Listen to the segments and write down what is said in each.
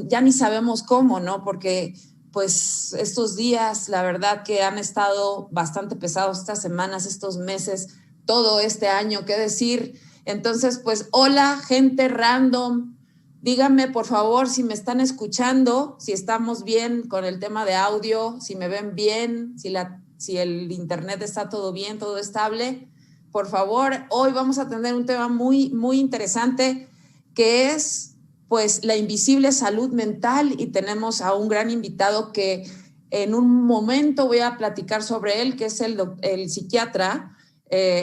ya ni sabemos cómo, ¿no? Porque pues estos días, la verdad que han estado bastante pesados estas semanas, estos meses, todo este año, qué decir. Entonces, pues, hola, gente random. Díganme, por favor, si me están escuchando, si estamos bien con el tema de audio, si me ven bien, si el internet está todo bien, todo estable. Por favor, hoy vamos a tener un tema muy, muy interesante que es pues la invisible salud mental, y tenemos a un gran invitado que en un momento voy a platicar sobre él, que es el psiquiatra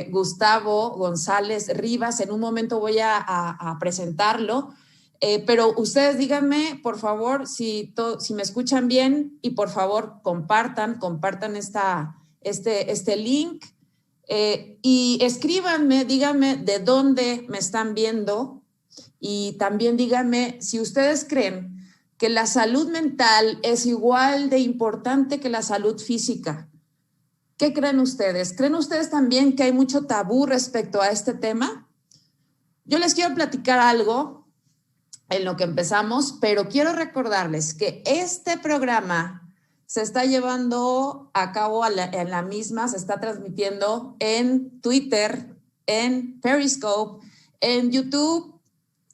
Gustavo González Rivas. En un momento voy a presentarlo, pero ustedes díganme, por favor, si me escuchan bien, y por favor compartan este link, y escríbanme, díganme de dónde me están viendo. Y también díganme si ustedes creen que la salud mental es igual de importante que la salud física. ¿Qué creen ustedes? ¿Creen ustedes también que hay mucho tabú respecto a este tema? Yo les quiero platicar algo en lo que empezamos, pero quiero recordarles que este programa se está llevando a cabo en la misma, se está transmitiendo en Twitter, en Periscope, en YouTube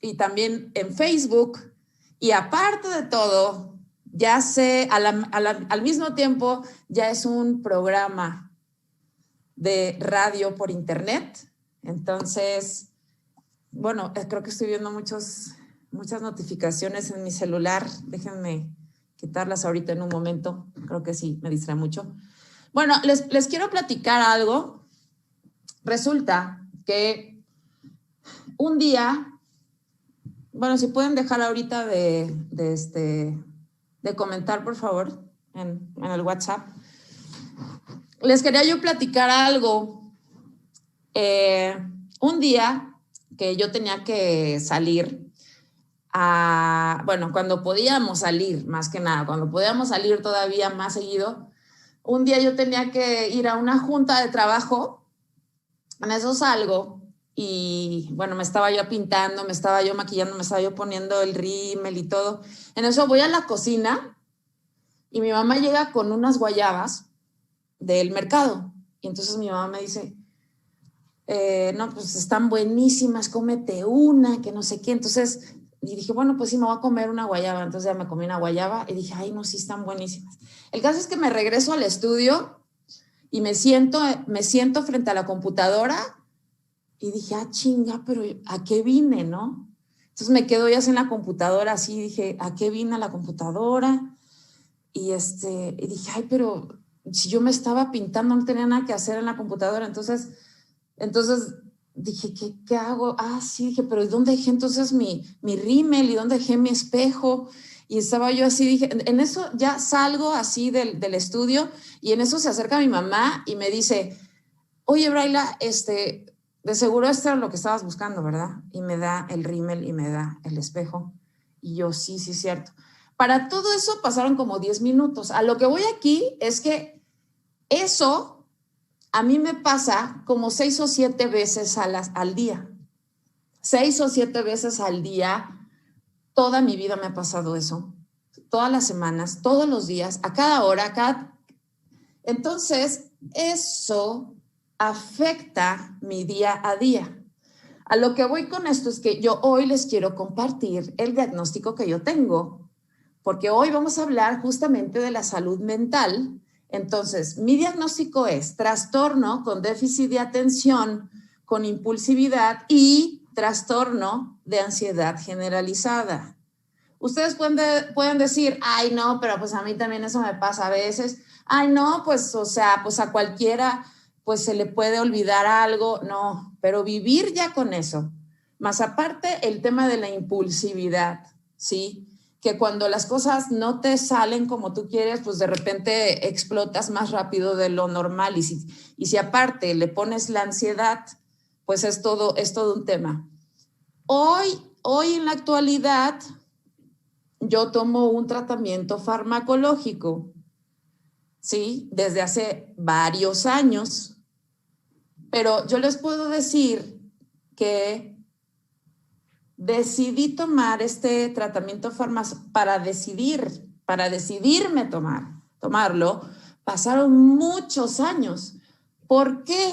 y también en Facebook. Y aparte de todo, ya al mismo tiempo, ya es un programa de radio por internet. Entonces, bueno, creo que estoy viendo muchas notificaciones en mi celular. Déjenme quitarlas ahorita en un momento. Creo que sí, me distrae mucho. Bueno, les quiero platicar algo. Resulta que un día, bueno, si pueden dejar ahorita de comentar, por favor, en el WhatsApp. Les quería yo platicar algo. Un día que yo tenía que salir bueno, cuando podíamos salir, más que nada, cuando podíamos salir todavía más seguido, un día yo tenía que ir a una junta de trabajo. En eso salgo y, bueno, me estaba yo pintando, me estaba yo maquillando, me estaba yo poniendo el rímel y todo. En eso voy a la cocina y mi mamá llega con unas guayabas del mercado. Y entonces mi mamá me dice, no, pues están buenísimas, cómete una, que no sé qué. Entonces, y dije, bueno, pues sí, me voy a comer una guayaba. Entonces ya me comí una guayaba y dije, ay, no, sí están buenísimas. El caso es que me regreso al estudio y me siento frente a la computadora y dije, ah, chinga, pero ¿a qué vine, no? Entonces me quedo ya en la computadora así, dije, ¿a qué vine a la computadora? Y dije, ay, pero si yo me estaba pintando, no tenía nada que hacer en la computadora. Entonces dije, ¿qué hago? Ah, sí, dije, pero ¿dónde dejé entonces mi rímel? ¿Y dónde dejé mi espejo? Y estaba yo así, dije, en eso ya salgo así del estudio, y en eso se acerca mi mamá y me dice, oye, Braila, de seguro esto era lo que estabas buscando, ¿verdad? Y me da el rímel y me da el espejo. Y yo, sí, sí, cierto. Para todo eso pasaron como 10 minutos. A lo que voy aquí es que eso a mí me pasa como 6 o 7 veces al día. 6 o 7 veces al día. Toda mi vida me ha pasado eso. Todas las semanas, todos los días, a cada hora, Entonces, eso afecta mi día a día. A lo que voy con esto es que yo hoy les quiero compartir el diagnóstico que yo tengo, porque hoy vamos a hablar justamente de la salud mental. Entonces, mi diagnóstico es trastorno con déficit de atención, con impulsividad y trastorno de ansiedad generalizada. Ustedes pueden decir, ay, no, pero pues a mí también eso me pasa a veces. Ay, no, pues, o sea, pues a cualquiera pues se le puede olvidar algo. No, pero vivir ya con eso. Más aparte, el tema de la impulsividad, ¿sí? Que cuando las cosas no te salen como tú quieres, pues de repente explotas más rápido de lo normal. Y si aparte le pones la ansiedad, pues es todo un tema. Hoy en la actualidad, yo tomo un tratamiento farmacológico, ¿sí? Desde hace varios años, pero yo les puedo decir que decidí tomar este tratamiento para decidirme tomarlo, pasaron muchos años. ¿Por qué?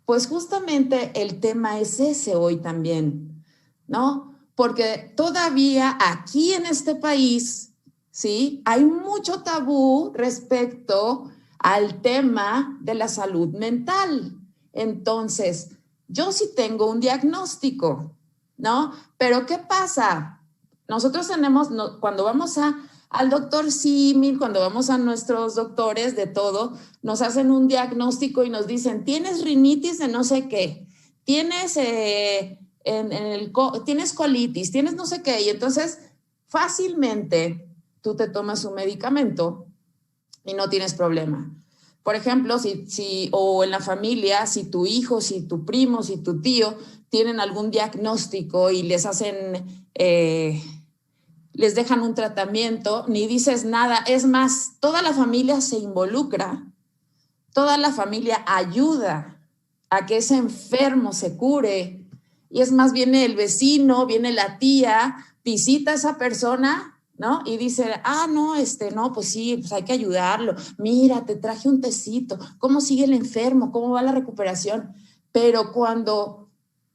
Pues justamente el tema es ese hoy también, ¿no? Porque todavía aquí en este país, ¿sí? Hay mucho tabú respecto al tema de la salud mental. Entonces, yo sí tengo un diagnóstico, ¿no? Pero ¿qué pasa? Nosotros tenemos, cuando vamos al doctor símil, cuando vamos a nuestros doctores de todo, nos hacen un diagnóstico y nos dicen, tienes rinitis de no sé qué, tienes, tienes colitis, tienes no sé qué, y entonces fácilmente tú te tomas un medicamento y no tienes problema. Por ejemplo, o en la familia, si tu hijo, si tu primo, si tu tío tienen algún diagnóstico y les hacen... les dejan un tratamiento, ni dices nada. Es más, toda la familia se involucra, toda la familia ayuda a que ese enfermo se cure. Y es más, viene el vecino, viene la tía, visita a esa persona, ¿no? Y dice, no, no, pues sí, pues hay que ayudarlo. Mira, te traje un tecito. ¿Cómo sigue el enfermo? ¿Cómo va la recuperación? Pero cuando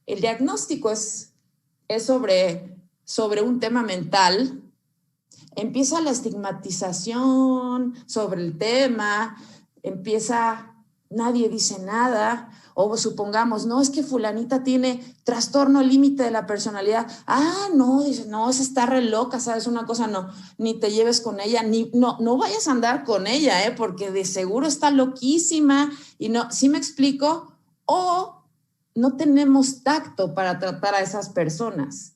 el diagnóstico es sobre un tema mental, empieza la estigmatización sobre el tema, nadie dice nada, o supongamos, no, es que fulanita tiene trastorno límite de la personalidad. No, dice, no, esa está re loca, ¿sabes? Una cosa, no, ni te lleves con ella, no vayas a andar con ella, porque de seguro está loquísima, y no, ¿sí me explico? O no tenemos tacto para tratar a esas personas.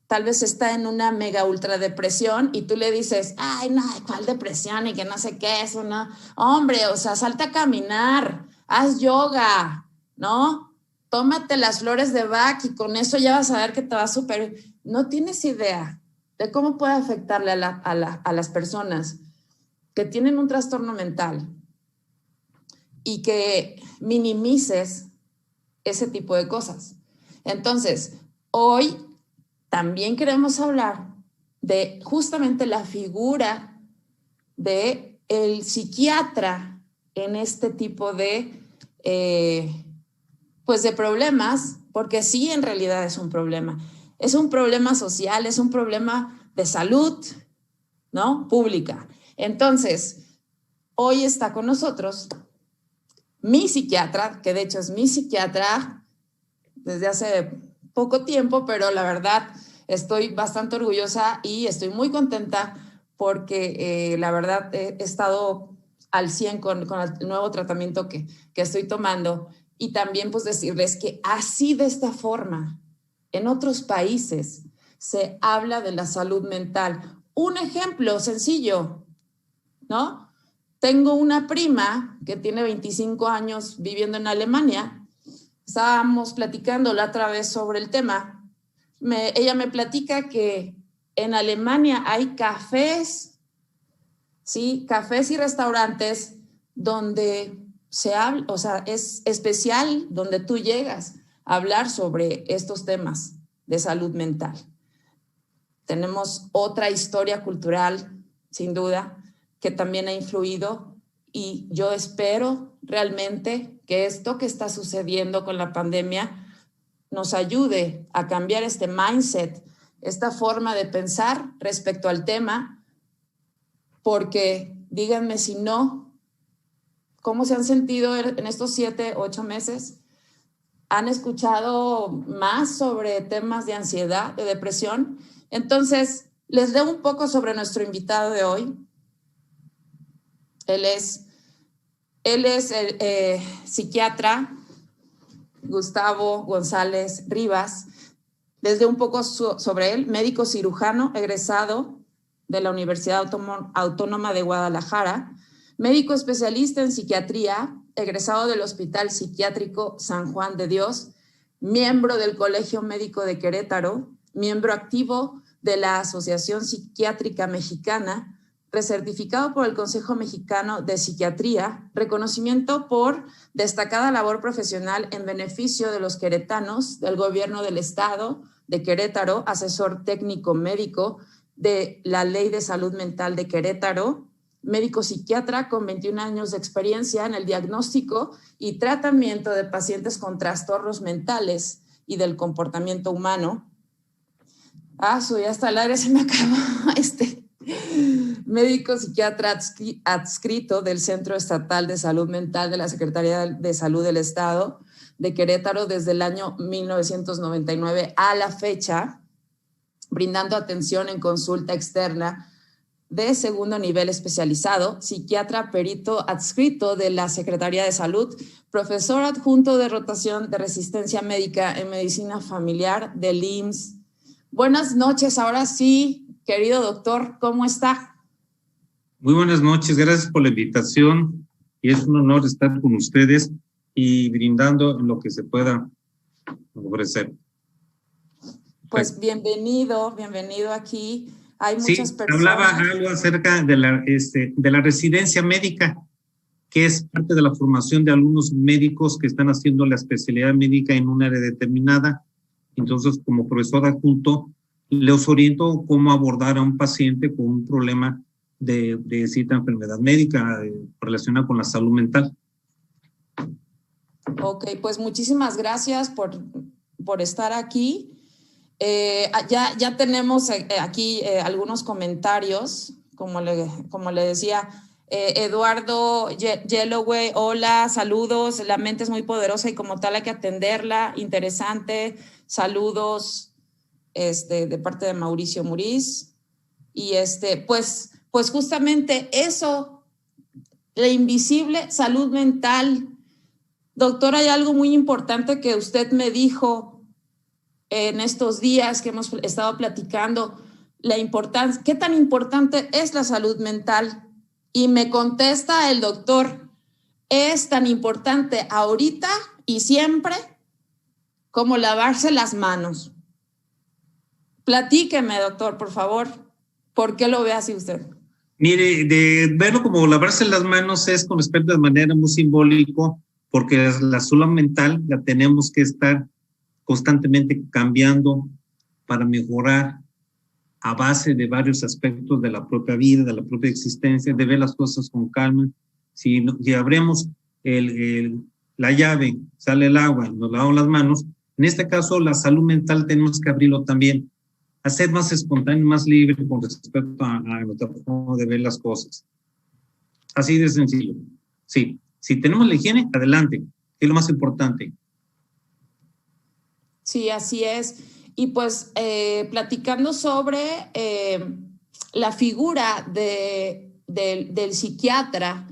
Tal vez está en una mega ultra depresión y tú le dices, ay, no, ¿cuál depresión? Y que no sé qué, eso, no. Hombre, o sea, salte a caminar, haz yoga, ¿no? Tómate las flores de Bach y con eso ya vas a ver que te va súper... No tienes idea de cómo puede afectarle a las personas que tienen un trastorno mental y que minimices ese tipo de cosas. Entonces, hoy también queremos hablar de justamente la figura de el psiquiatra en este tipo de, pues de problemas, porque sí, en realidad es un problema. Es un problema social, es un problema de salud, ¿no? Pública. Entonces, hoy está con nosotros mi psiquiatra, que de hecho es mi psiquiatra desde hace poco tiempo, pero la verdad estoy bastante orgullosa y estoy muy contenta porque la verdad he estado al 100 con el nuevo tratamiento que estoy tomando, y también pues decirles que así, de esta forma, en otros países se habla de la salud mental. Un ejemplo sencillo, ¿no? Tengo una prima que tiene 25 años viviendo en Alemania. Estábamos platicando la otra vez sobre el tema. Ella me platica que en Alemania hay cafés, ¿sí? Cafés y restaurantes donde se habla, o sea, es especial donde tú llegas a hablar sobre estos temas de salud mental. Tenemos otra historia cultural, sin duda, que también ha influido, y yo espero realmente que esto que está sucediendo con la pandemia nos ayude a cambiar este mindset, esta forma de pensar respecto al tema, porque díganme si no, ¿cómo se han sentido en estos 7, 8 meses? ¿Han escuchado más sobre temas de ansiedad, de depresión? Entonces, les leo un poco sobre nuestro invitado de hoy. Él es el psiquiatra Gustavo González Rivas. Les leo un poco sobre él: médico cirujano egresado de la Universidad Autónoma de Guadalajara, médico especialista en psiquiatría, egresado del Hospital Psiquiátrico San Juan de Dios, miembro del Colegio Médico de Querétaro, miembro activo de la Asociación Psiquiátrica Mexicana, recertificado por el Consejo Mexicano de Psiquiatría, reconocimiento por destacada labor profesional en beneficio de los queretanos, del Gobierno del Estado de Querétaro, asesor técnico médico de la Ley de Salud Mental de Querétaro, médico psiquiatra con 21 años de experiencia en el diagnóstico y tratamiento de pacientes con trastornos mentales y del comportamiento humano. Ya hasta el aire se me acabó médico psiquiatra adscrito del Centro Estatal de Salud Mental de la Secretaría de Salud del Estado de Querétaro desde el año 1999 a la fecha, brindando atención en consulta externa de segundo nivel especializado, psiquiatra perito adscrito de la Secretaría de Salud, profesor adjunto de rotación de resistencia médica en medicina familiar del IMSS. Buenas noches, ahora sí, querido doctor, ¿cómo está? Muy buenas noches, gracias por la invitación y es un honor estar con ustedes y brindando lo que se pueda ofrecer. Pues bienvenido aquí. Hay muchas personas. Hablaba algo acerca de la residencia médica, que es parte de la formación de algunos médicos que están haciendo la especialidad médica en un área determinada. Entonces, como profesor adjunto, les oriento cómo abordar a un paciente con un problema de cierta enfermedad médica relacionada con la salud mental. Ok, pues muchísimas gracias por estar aquí. Ya tenemos aquí algunos comentarios, como le decía, Eduardo Yellowway, hola, saludos, la mente es muy poderosa y como tal hay que atenderla, interesante, saludos de parte de Mauricio Muriz. Y pues justamente eso, la invisible salud mental. Doctor, hay algo muy importante que usted me dijo en estos días que hemos estado platicando, la importancia, ¿qué tan importante es la salud mental? Y me contesta el doctor, es tan importante ahorita y siempre como lavarse las manos. Platíqueme, doctor, por favor, ¿por qué lo ve así usted? Mire, de verlo como lavarse las manos es con respecto de manera muy simbólico, porque la salud mental la tenemos que estar constantemente cambiando para mejorar a base de varios aspectos de la propia vida, de la propia existencia, de ver las cosas con calma. Si abrimos la llave, sale el agua y nos lavamos las manos, en este caso la salud mental tenemos que abrirlo también, hacer más espontáneo, más libre con respecto a nuestra forma de ver las cosas. Así de sencillo. Sí, si tenemos la higiene, adelante, es lo más importante. Sí, así es. Y pues platicando sobre la figura del psiquiatra,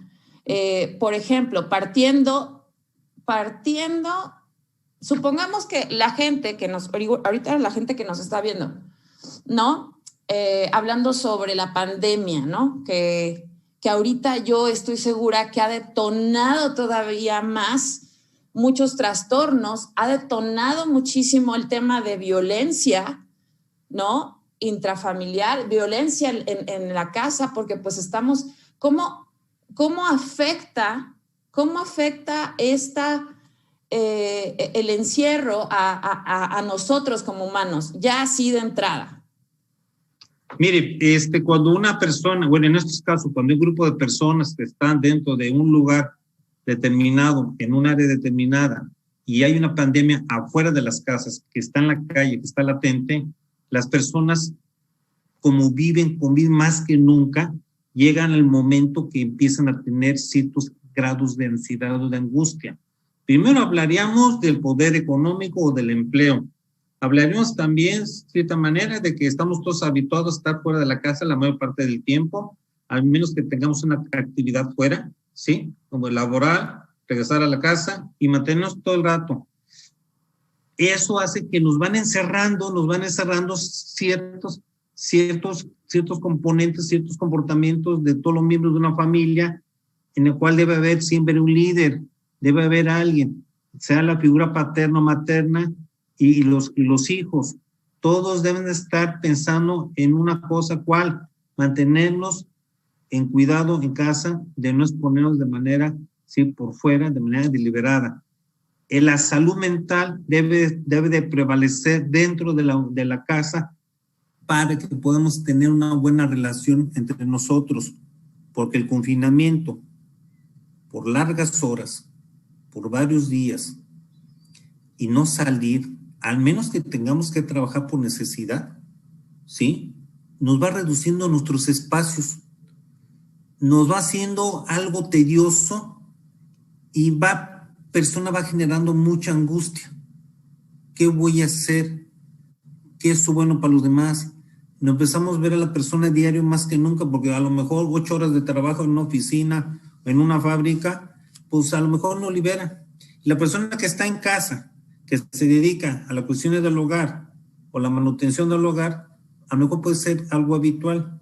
por ejemplo, partiendo, supongamos que la gente que ahorita la gente que nos está viendo, ¿no? Hablando sobre la pandemia, ¿no? Que ahorita yo estoy segura que ha detonado todavía más muchos trastornos, ha detonado muchísimo el tema de violencia, ¿no? Intrafamiliar, violencia en la casa, porque pues estamos, ¿cómo afecta el encierro a nosotros como humanos, ya así de entrada? Mire, cuando una persona, bueno, en estos casos, cuando hay un grupo de personas que están dentro de un lugar determinado, en un área determinada, y hay una pandemia afuera de las casas, que está en la calle, que está latente, las personas, como conviven más que nunca, llegan al momento que empiezan a tener ciertos grados de ansiedad o de angustia. Primero hablaríamos del poder económico o del empleo. Hablaríamos también, de cierta manera, de que estamos todos habituados a estar fuera de la casa la mayor parte del tiempo, al menos que tengamos una actividad fuera, ¿sí? Como laboral, regresar a la casa y mantenernos todo el rato. Eso hace que nos van encerrando ciertos componentes, ciertos comportamientos de todos los miembros de una familia, en el cual debe haber siempre un líder, debe haber alguien, sea la figura paterna o materna y los hijos. Todos deben estar pensando en una cosa, ¿cuál? Mantenernos en cuidado en casa, de no exponernos de manera, sí, por fuera, de manera deliberada. La salud mental debe de prevalecer dentro de la casa para que podamos tener una buena relación entre nosotros, porque el confinamiento por largas horas, por varios días, y no salir, al menos que tengamos que trabajar por necesidad, ¿sí? Nos va reduciendo nuestros espacios, nos va haciendo algo tedioso y persona va generando mucha angustia. ¿Qué voy a hacer? ¿Qué es bueno para los demás? Nos empezamos a ver a la persona diario más que nunca, porque a lo mejor 8 horas de trabajo en una oficina, en una fábrica, pues a lo mejor no libera. Y la persona que está en casa, que se dedica a las cuestiones del hogar o la manutención del hogar, a lo mejor puede ser algo habitual.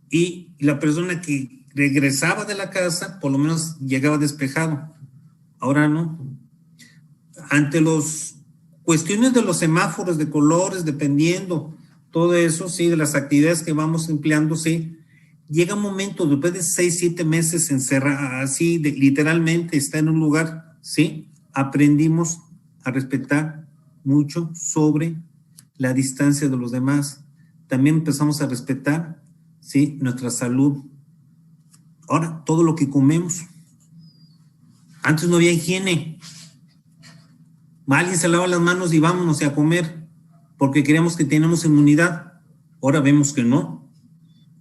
Y la persona que regresaba de la casa, por lo menos llegaba despejado. Ahora no. Ante las cuestiones de los semáforos, de colores, dependiendo, todo eso, sí, de las actividades que vamos empleando, sí, llega un momento, después de 6, 7 meses encerrado, así, literalmente está en un lugar, sí, aprendimos a respetar mucho sobre la distancia de los demás. También empezamos a respetar, sí, nuestra salud. Ahora, todo lo que comemos. Antes no había higiene. Alguien se lava las manos y vámonos a comer porque creemos que tenemos inmunidad. Ahora vemos que no.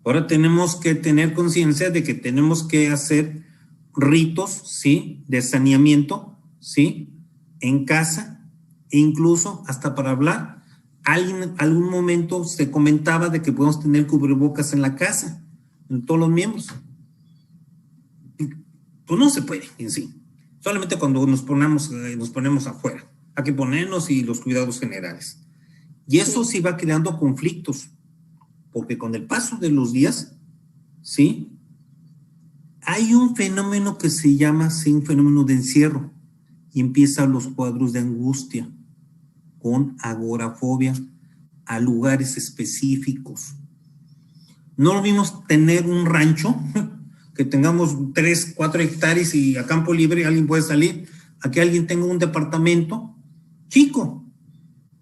Ahora tenemos que tener conciencia de que tenemos que hacer ritos, ¿sí? De saneamiento, ¿sí? En casa e incluso hasta para hablar. Algún momento se comentaba de que podemos tener cubrebocas en la casa, en todos los miembros. Pues no se puede en sí. Solamente cuando nos ponemos afuera. Hay que ponernos y los cuidados generales. Y eso sí va creando conflictos, porque con el paso de los días, ¿sí? Hay un fenómeno que se llama, sí, un fenómeno de encierro, y empiezan los cuadros de angustia, con agorafobia, a lugares específicos. No lo mismo tener un rancho, que tengamos 3, 4 hectáreas y a campo libre alguien puede salir, a que alguien tenga un departamento chico.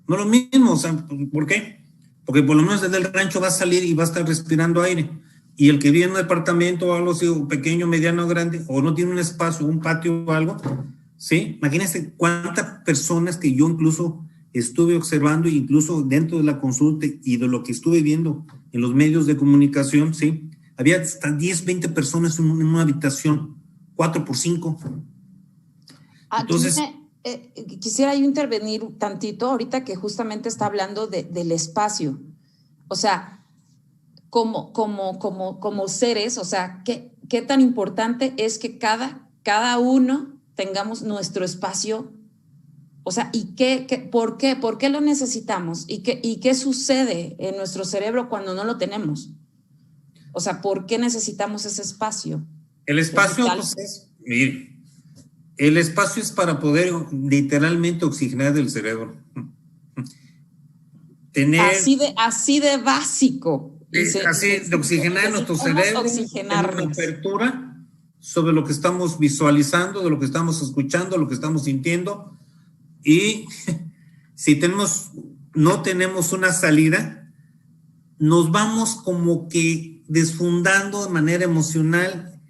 No lo mismo, o sea, ¿por qué? Porque por lo menos desde el rancho va a salir y va a estar respirando aire. Y el que vive en un departamento o algo así, pequeño, mediano, grande, o no tiene un espacio, un patio o algo, ¿sí? Imagínense cuántas personas que yo incluso estuve observando, incluso dentro de la consulta y de lo que estuve viendo en los medios de comunicación, ¿sí? Había hasta 10, 20 personas en una habitación, 4 por 5. Entonces, quisiera yo intervenir tantito ahorita que justamente está hablando del espacio. O sea, como seres, o sea, ¿qué tan importante es que cada uno tengamos nuestro espacio? O sea, ¿y por qué lo necesitamos? ¿Y qué sucede en nuestro cerebro cuando no lo tenemos? O sea, ¿por qué necesitamos ese espacio? El espacio, pues, mire, el espacio es para poder literalmente oxigenar el cerebro. Así de básico. Así de oxigenar nuestro cerebro, tener una apertura sobre lo que estamos visualizando, de lo que estamos escuchando, lo que estamos sintiendo. Y si no tenemos una salida, nos vamos como que desfundando de manera emocional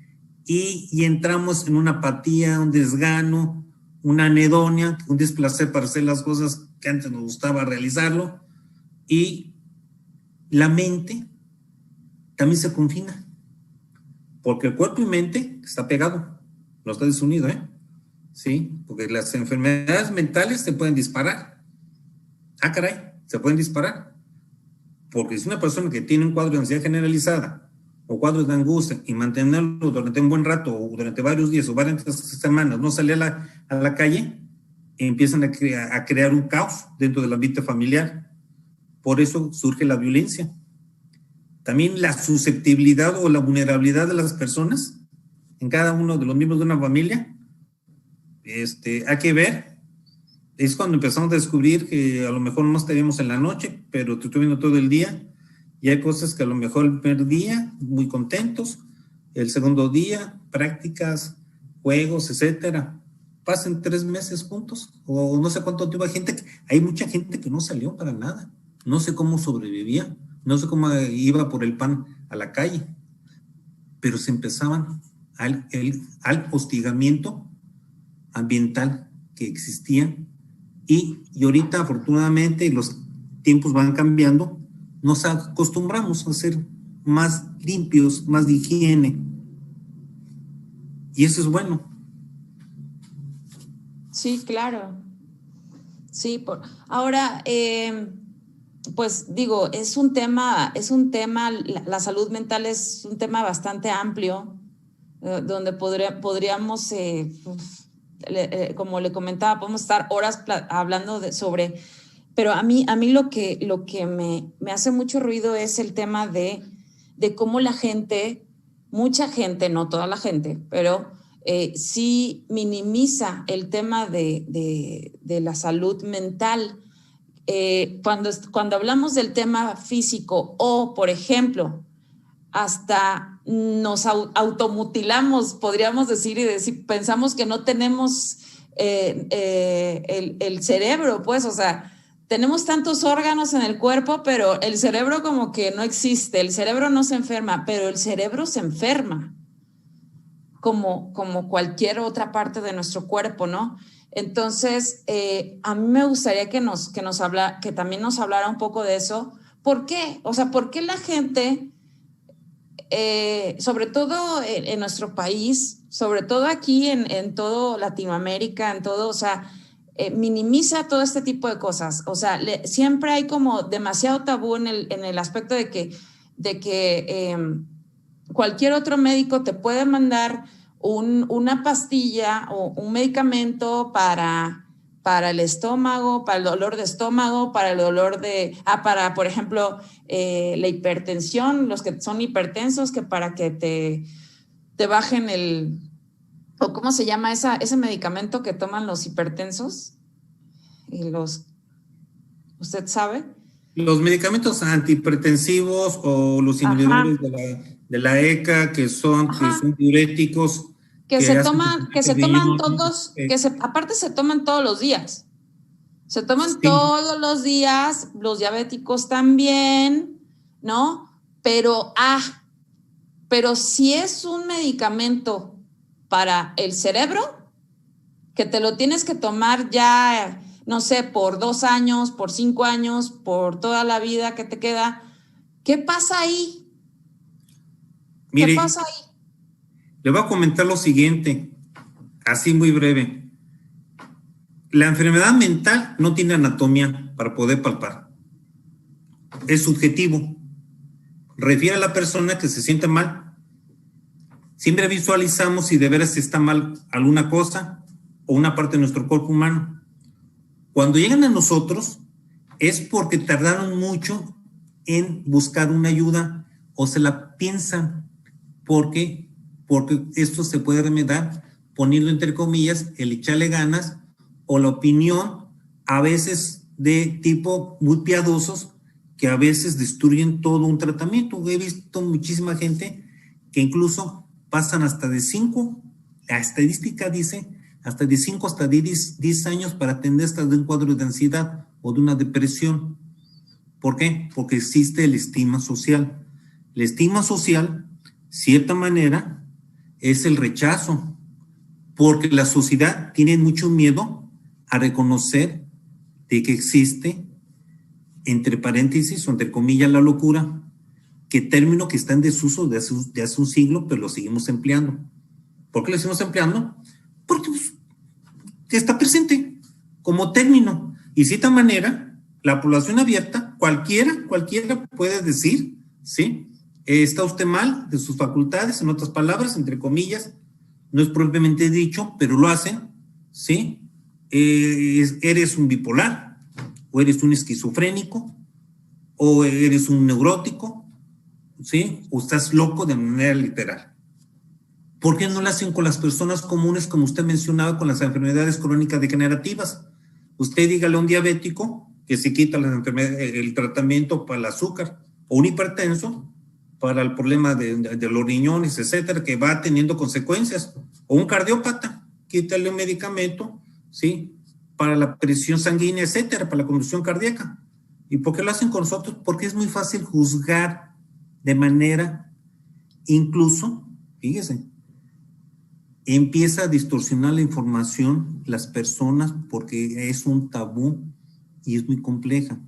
y entramos en una apatía, un desgano, una anedonia, un desplacer para hacer las cosas que antes nos gustaba realizarlo, y la mente también se confina, porque el cuerpo y mente está pegado, no está desunido, sí, porque las enfermedades mentales se pueden disparar. Ah, caray, se pueden disparar, porque si una persona que tiene un cuadro de ansiedad generalizada o cuadros de angustia y mantenerlo durante un buen rato o durante varios días o varias semanas, no sale a la calle, empiezan a crear un caos dentro del ambiente familiar. Por eso surge la violencia. También la susceptibilidad o la vulnerabilidad de las personas en cada uno de los miembros de una familia. Hay que ver. Es cuando empezamos a descubrir que a lo mejor no estaríamos en la noche, pero te estoy viendo todo el día. y hay cosas que a lo mejor el primer día, muy contentos, el segundo día, prácticas, juegos, etcétera. Pasen 3 meses juntos, o no sé cuánto tiempo. Hay mucha gente que no salió para nada. No sé cómo sobrevivía, no sé cómo iba por el pan a la calle, pero se empezaban al hostigamiento ambiental que existía, y ahorita afortunadamente los tiempos van cambiando, nos acostumbramos a ser más limpios, más de higiene, y eso es bueno. Sí, claro. Sí, ahora, pues digo, es un tema, la salud mental es un tema bastante amplio, donde podríamos, como le comentaba, podemos estar horas hablando sobre, pero a mí lo que me hace mucho ruido es el tema de cómo la gente, mucha gente, no toda la gente, pero sí minimiza el tema de la salud mental. Cuando hablamos del tema físico, o por ejemplo, hasta nos automutilamos, podríamos decir, pensamos que no tenemos el cerebro, pues, o sea, tenemos tantos órganos en el cuerpo, pero el cerebro como que no existe, el cerebro no se enferma, pero el cerebro se enferma, como cualquier otra parte de nuestro cuerpo, ¿no? Entonces, a mí me gustaría que también nos hablara un poco de eso. ¿Por qué? O sea, ¿por qué la gente, sobre todo en nuestro país, sobre todo aquí en todo Latinoamérica, en todo, o sea, minimiza todo este tipo de cosas? O sea, siempre hay como demasiado tabú en el aspecto de que cualquier otro médico te puede mandar una pastilla o un medicamento para el estómago, para el dolor de estómago, para el dolor para, por ejemplo, la hipertensión, los que son hipertensos, que para que te bajen o ¿cómo se llama ese medicamento que toman los hipertensos? ¿Usted sabe? Los medicamentos antihipertensivos o los inhibidores de la ECA, que son diuréticos. Que se toman todos, aparte se toman todos los días. Se toman todos los días, los diabéticos también, ¿no? Pero si es un medicamento para el cerebro, que te lo tienes que tomar ya, no sé, por 2 años, por 5 años, por toda la vida que te queda, ¿qué pasa ahí? Mire, ¿qué pasa ahí? Le voy a comentar lo siguiente, así muy breve. La enfermedad mental no tiene anatomía para poder palpar. Es subjetivo. Refiere a la persona que se siente mal. Siempre visualizamos si de veras está mal alguna cosa o una parte de nuestro cuerpo humano. Cuando llegan a nosotros es porque tardaron mucho en buscar una ayuda o se la piensan. Porque esto se puede remediar poniendo entre comillas el echarle ganas o la opinión a veces de tipo muy piadosos que a veces destruyen todo un tratamiento. He visto muchísima gente que incluso pasan hasta de 5, la estadística dice, hasta de 5 hasta 10 años para atender hasta de un cuadro de ansiedad o de una depresión. ¿Por qué? Porque existe el estigma social. El estigma social, cierta manera, es el rechazo, porque la sociedad tiene mucho miedo a reconocer de que existe, entre paréntesis o entre comillas, la locura, que término que está en desuso de hace un siglo, pero lo seguimos empleando. ¿Por qué lo seguimos empleando? Porque está presente como término. Y de cierta manera, la población abierta, cualquiera puede decir, ¿sí? Está usted mal de sus facultades, en otras palabras, entre comillas, no es propiamente dicho, pero lo hacen, ¿sí? Eres un bipolar, o eres un esquizofrénico, o eres un neurótico, ¿sí? O estás loco de manera literal. ¿Por qué no lo hacen con las personas comunes, como usted mencionaba, con las enfermedades crónicas degenerativas? Usted dígale a un diabético que se quita el tratamiento para el azúcar, o un hipertenso para el problema de los riñones, etcétera, que va teniendo consecuencias, o un cardiópata, quítale un medicamento, ¿sí? Para la presión sanguínea, etcétera, para la conducción cardíaca. ¿Y por qué lo hacen con nosotros? Porque es muy fácil juzgar de manera, incluso, fíjese, empieza a distorsionar la información las personas porque es un tabú y es muy compleja.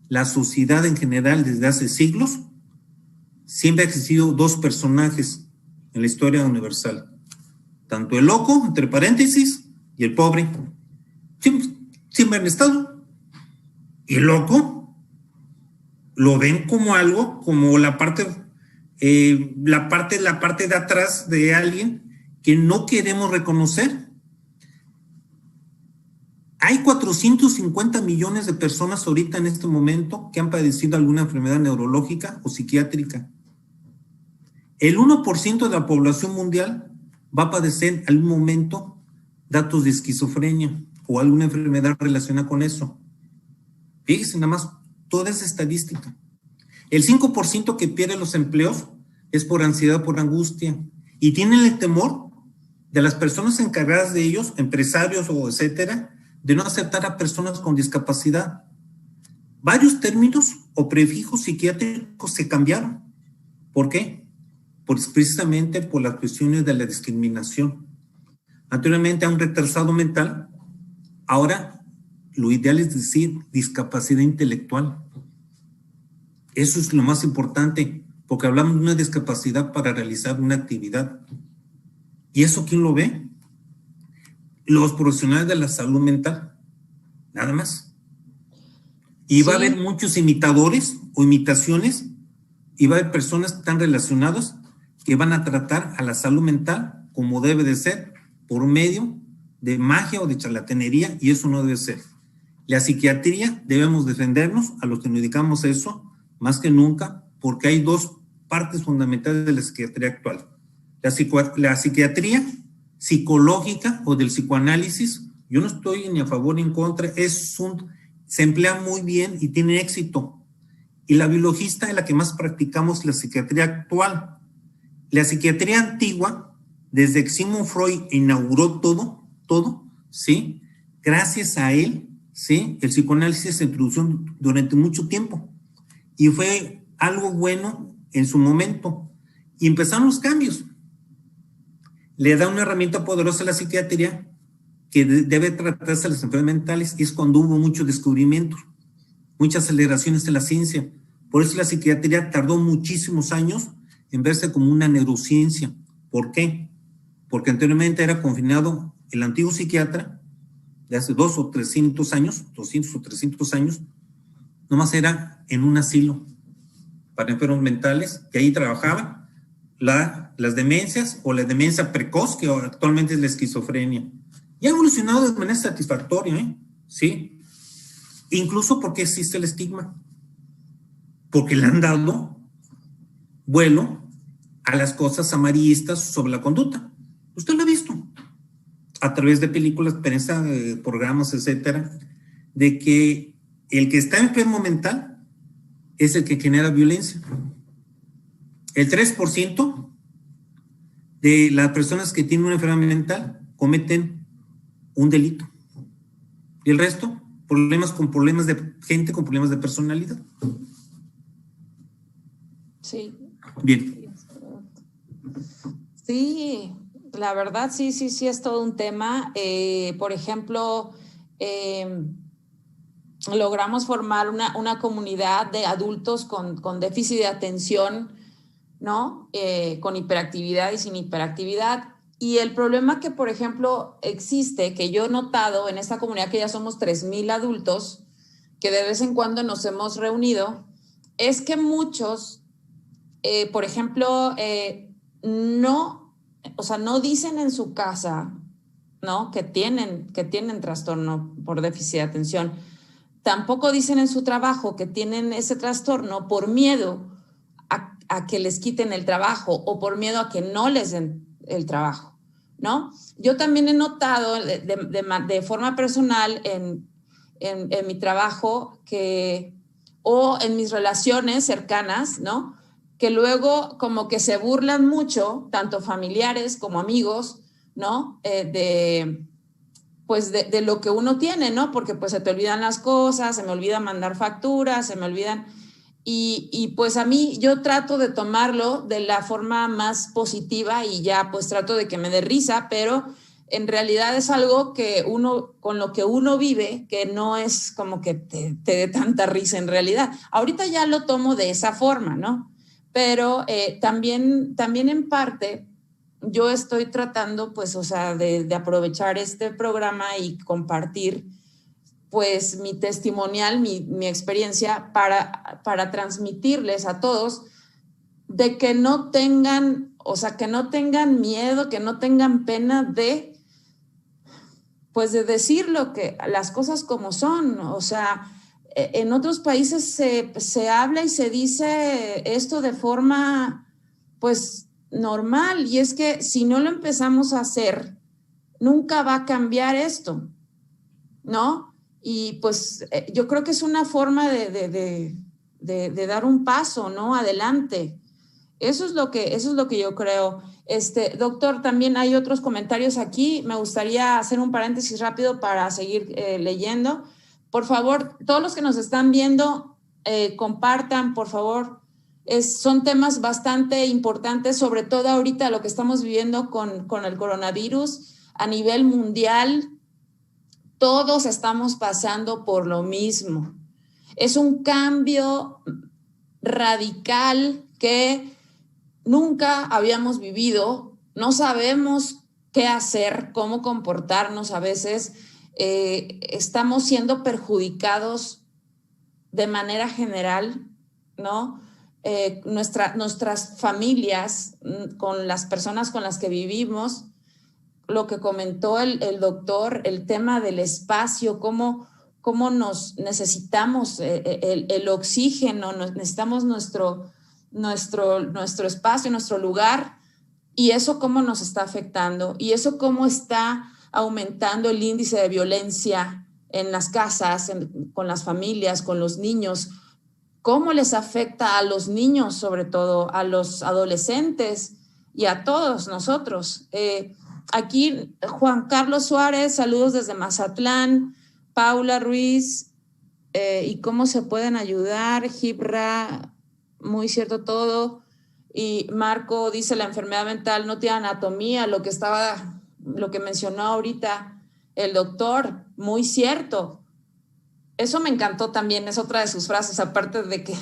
La sociedad en general, desde hace siglos, siempre ha existido dos personajes en la historia universal. Tanto el loco, entre paréntesis, y el pobre. Siempre han estado. Y el loco lo ven como algo, como la parte de atrás de alguien que no queremos reconocer. Hay 450 millones de personas ahorita en este momento que han padecido alguna enfermedad neurológica o psiquiátrica. El 1% de la población mundial va a padecer en algún momento datos de esquizofrenia o alguna enfermedad relacionada con eso. Fíjense nada más, toda esa estadística. El 5% que pierde los empleos es por ansiedad, por angustia. Y tienen el temor de las personas encargadas de ellos, empresarios o etcétera, de no aceptar a personas con discapacidad. Varios términos o prefijos psiquiátricos se cambiaron. ¿Por qué? Pues precisamente por las cuestiones de la discriminación. Anteriormente a un retrasado mental, ahora lo ideal es decir discapacidad intelectual. Eso es lo más importante, porque hablamos de una discapacidad para realizar una actividad. ¿Y eso quién lo ve? Los profesionales de la salud mental, nada más. Y sí, va a haber muchos imitadores o imitaciones, y va a haber personas que están relacionadas que van a tratar a la salud mental como debe de ser, por medio de magia o de charlatanería, y eso no debe ser. La psiquiatría debemos defendernos a los que nos dedicamos a eso, más que nunca, porque hay dos partes fundamentales de la psiquiatría actual. La psiquiatría psicológica o del psicoanálisis, yo no estoy ni a favor ni en contra, se emplea muy bien y tiene éxito. Y la biologista es la que más practicamos, la psiquiatría actual. La psiquiatría antigua, desde que Sigmund Freud inauguró todo, ¿sí? Gracias a él, ¿sí? El psicoanálisis se introdujo durante mucho tiempo y fue algo bueno en su momento. Y empezaron los cambios. Le da una herramienta poderosa a la psiquiatría que debe tratarse a las enfermedades mentales, y es cuando hubo mucho descubrimiento, muchas aceleraciones en la ciencia. Por eso la psiquiatría tardó muchísimos años en verse como una neurociencia. ¿Por qué? Porque anteriormente era confinado el antiguo psiquiatra de hace 200 o 300 años, nomás era en un asilo para enfermos mentales, que ahí trabajaban las demencias o la demencia precoz, que actualmente es la esquizofrenia. Y ha evolucionado de manera satisfactoria, ¿sí? Incluso porque existe el estigma, porque le han dado vuelo a las cosas amarillistas sobre la conducta. Usted lo ha visto a través de películas, prensa, programas, etcétera, de que el que está enfermo mental es el que genera violencia. El 3% de las personas que tienen una enfermedad mental cometen un delito. Y el resto, problemas de gente con problemas de personalidad. Sí. Bien. Sí, la verdad, sí, es todo un tema. Por ejemplo, logramos formar una comunidad de adultos con déficit de atención, ¿no? Con hiperactividad y sin hiperactividad. Y el problema que, por ejemplo, existe, que yo he notado en esta comunidad, que ya somos 3,000 adultos, que de vez en cuando nos hemos reunido, es que muchos, por ejemplo, no dicen en su casa, ¿no? que tienen trastorno por déficit de atención. Tampoco dicen en su trabajo que tienen ese trastorno por miedo a que les quiten el trabajo o por miedo a que no les den el trabajo, ¿no? Yo también he notado de forma personal en mi trabajo que o en mis relaciones cercanas, ¿no? Que luego como que se burlan mucho, tanto familiares como amigos, ¿no? Pues de lo que uno tiene, ¿no? Porque pues se te olvidan las cosas, se me olvida mandar facturas, se me olvidan... Y pues a mí yo trato de tomarlo de la forma más positiva y ya pues trato de que me dé risa, pero en realidad es algo que uno, con lo que uno vive, que no es como que te dé tanta risa en realidad. Ahorita ya lo tomo de esa forma, ¿no? Pero también en parte yo estoy tratando pues, o sea, de aprovechar este programa y compartir pues mi testimonial, mi experiencia para transmitirles a todos de que no tengan, o sea, que no tengan miedo, que no tengan pena de, pues de decir las cosas como son. O sea, en otros países se habla y se dice esto de forma, pues, normal. Y es que si no lo empezamos a hacer, nunca va a cambiar esto, ¿no? Y pues yo creo que es una forma de dar un paso, ¿no? Adelante. Eso es lo que yo creo. Doctor, también hay otros comentarios aquí. Me gustaría hacer un paréntesis rápido para seguir leyendo. Por favor, todos los que nos están viendo, compartan, por favor. Son temas bastante importantes, sobre todo ahorita lo que estamos viviendo con el coronavirus a nivel mundial. Todos estamos pasando por lo mismo. Es un cambio radical que nunca habíamos vivido. No sabemos qué hacer, cómo comportarnos. A veces estamos siendo perjudicados de manera general, ¿no? Nuestras familias, con las personas con las que vivimos, lo que comentó el doctor, el tema del espacio, cómo nos necesitamos el oxígeno, necesitamos nuestro espacio, nuestro lugar, y eso cómo nos está afectando, y eso cómo está aumentando el índice de violencia en las casas, con las familias, con los niños, cómo les afecta a los niños, sobre todo a los adolescentes y a todos nosotros. Aquí Juan Carlos Suárez, saludos desde Mazatlán. Paula Ruiz, y cómo se pueden ayudar. Gibra, muy cierto todo. Y Marco dice, la enfermedad mental no tiene anatomía, lo que mencionó ahorita el doctor, muy cierto. Eso me encantó también, es otra de sus frases, aparte de que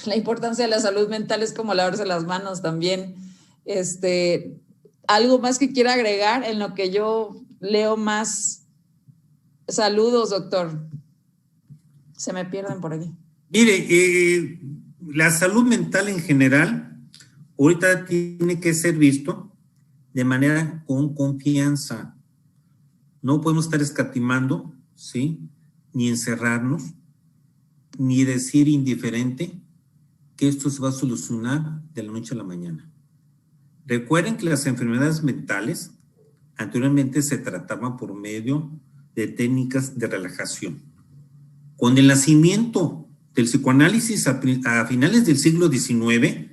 la importancia de la salud mental es como lavarse las manos también. ¿Algo más que quiera agregar en lo que yo leo más? Saludos, doctor. Se me pierden por aquí. Mire, la salud mental en general ahorita tiene que ser visto de manera con confianza. No podemos estar escatimando, ¿sí? Ni encerrarnos, ni decir indiferente que esto se va a solucionar de la noche a la mañana. Recuerden que las enfermedades mentales anteriormente se trataban por medio de técnicas de relajación. Con el nacimiento del psicoanálisis a finales del siglo XIX,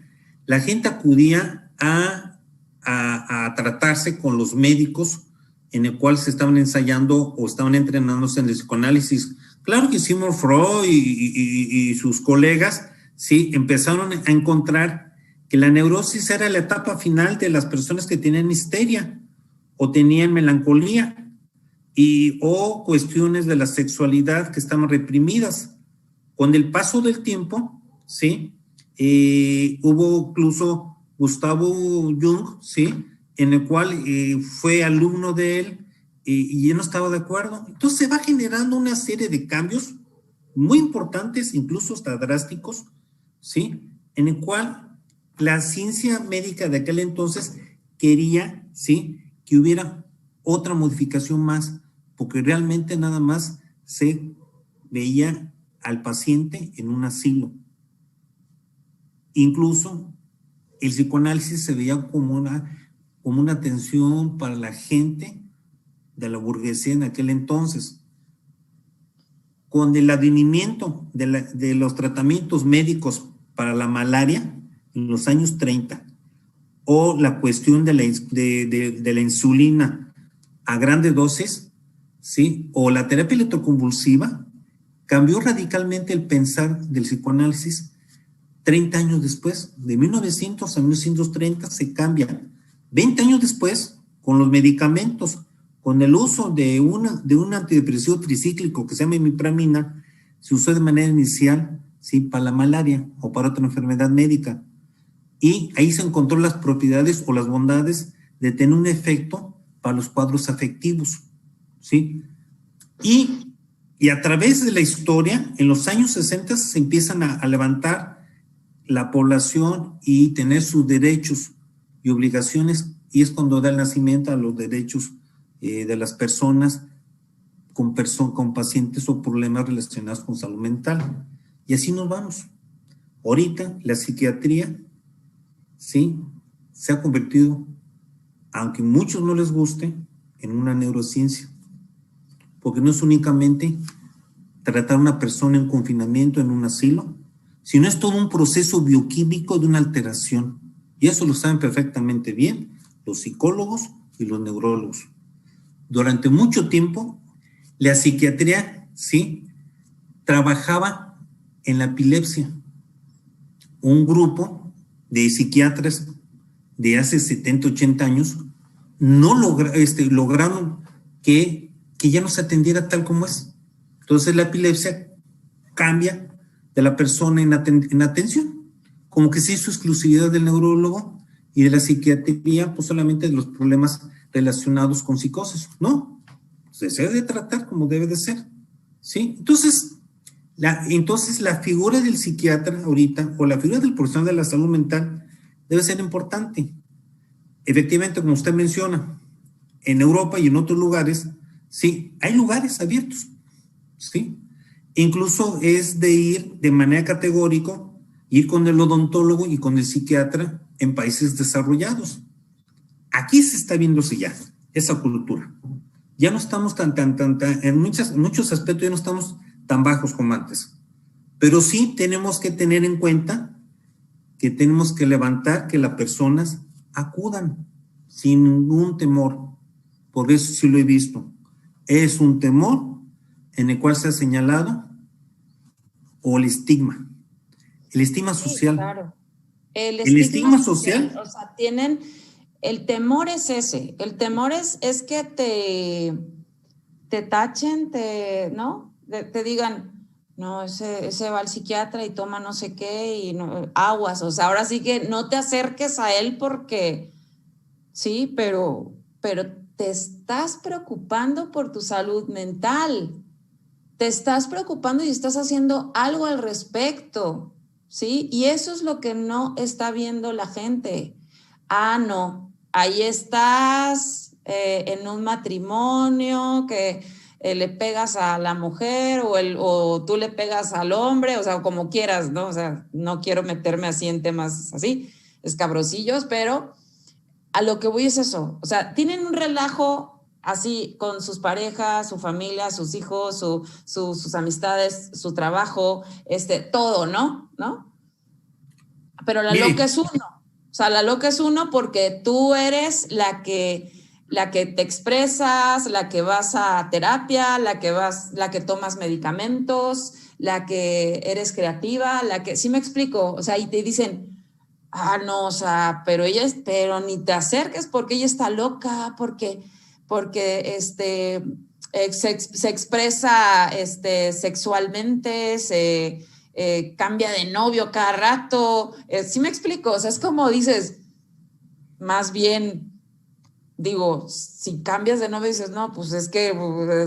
la gente acudía a tratarse con los médicos en el cual se estaban ensayando o estaban entrenándose en el psicoanálisis. Claro que Sigmund Freud y sus colegas, sí, empezaron a encontrar que la neurosis era la etapa final de las personas que tenían histeria o tenían melancolía o cuestiones de la sexualidad que estaban reprimidas. Con el paso del tiempo, ¿sí? Hubo incluso Gustavo Jung, ¿sí? En el cual fue alumno de él y él no estaba de acuerdo. Entonces se va generando una serie de cambios muy importantes, incluso hasta drásticos, ¿sí? En el cual la ciencia médica de aquel entonces quería, ¿sí?, que hubiera otra modificación más, porque realmente nada más se veía al paciente en un asilo. Incluso el psicoanálisis se veía como una atención para la gente de la burguesía en aquel entonces. con el advenimiento de los tratamientos médicos para la malaria en los años 30, o la cuestión de la insulina a grandes dosis, ¿sí? O la terapia electroconvulsiva, cambió radicalmente el pensar del psicoanálisis 30 años después. De 1900 a 1930 se cambia. 20 años después, con los medicamentos, con el uso de un antidepresivo tricíclico que se llama imipramina, se usó de manera inicial, ¿sí? Para la malaria o para otra enfermedad médica. Y ahí se encontró las propiedades o las bondades de tener un efecto para los cuadros afectivos, ¿sí? Y a través de la historia, en los años 60 se empiezan a levantar la población y tener sus derechos y obligaciones, y es cuando da el nacimiento a los derechos de las personas con pacientes o problemas relacionados con salud mental. Y así nos vamos. Ahorita la psiquiatría, sí, se ha convertido, aunque a muchos no les guste, en una neurociencia, porque no es únicamente tratar a una persona en confinamiento en un asilo, sino es todo un proceso bioquímico de una alteración, y eso lo saben perfectamente bien los psicólogos y los neurólogos. Durante mucho tiempo, la psiquiatría, sí, trabajaba en la epilepsia. Un grupo de psiquiatras de hace 70, 80 años no lograron que ya no se atendiera tal como es. Entonces la epilepsia cambia de la persona en atención, como que se hizo exclusividad del neurólogo y de la psiquiatría, pues solamente de los problemas relacionados con psicosis. No, se debe tratar como debe de ser, ¿sí? Entonces la figura del psiquiatra ahorita, o la figura del profesional de la salud mental, debe ser importante. Efectivamente, como usted menciona, en Europa y en otros lugares, sí, hay lugares abiertos, ¿sí? Incluso es de ir de manera categórica, ir con el odontólogo y con el psiquiatra en países desarrollados. Aquí se está viéndose ya esa cultura. Ya no estamos en muchos aspectos ya no estamos tan bajos como antes. Pero sí tenemos que tener en cuenta que tenemos que levantar que las personas acudan sin ningún temor. Por eso sí lo he visto. Es un temor en el cual se ha señalado o el estigma social. Claro. El El estigma social, social, o sea, el temor es ese, el temor es que te tachen, ¿no? Te digan, no, ese va al psiquiatra y toma no sé qué y no, aguas, o sea, ahora sí que no te acerques a él porque, sí, pero te estás preocupando por tu salud mental, te estás preocupando y estás haciendo algo al respecto, ¿sí? Y eso es lo que no está viendo la gente. Ah, no, ahí estás en un matrimonio que le pegas a la mujer o tú le pegas al hombre, o sea, como quieras, ¿no? O sea, no quiero meterme así en temas así, escabrosillos, pero a lo que voy es eso. O sea, tienen un relajo así con sus parejas, su familia, sus hijos, sus amistades, su trabajo, todo, ¿no? Pero la loca es uno. O sea, la loca es uno porque tú eres la que te expresas, la que vas a terapia, la que tomas medicamentos, la que eres creativa, ¿sí me explico? O sea, y te dicen, no, o sea, pero ni te acerques porque ella está loca, porque se expresa sexualmente, cambia de novio cada rato. ¿Sí me explico? O sea, es como dices, más bien, digo, si cambias de novio dices, no, pues es que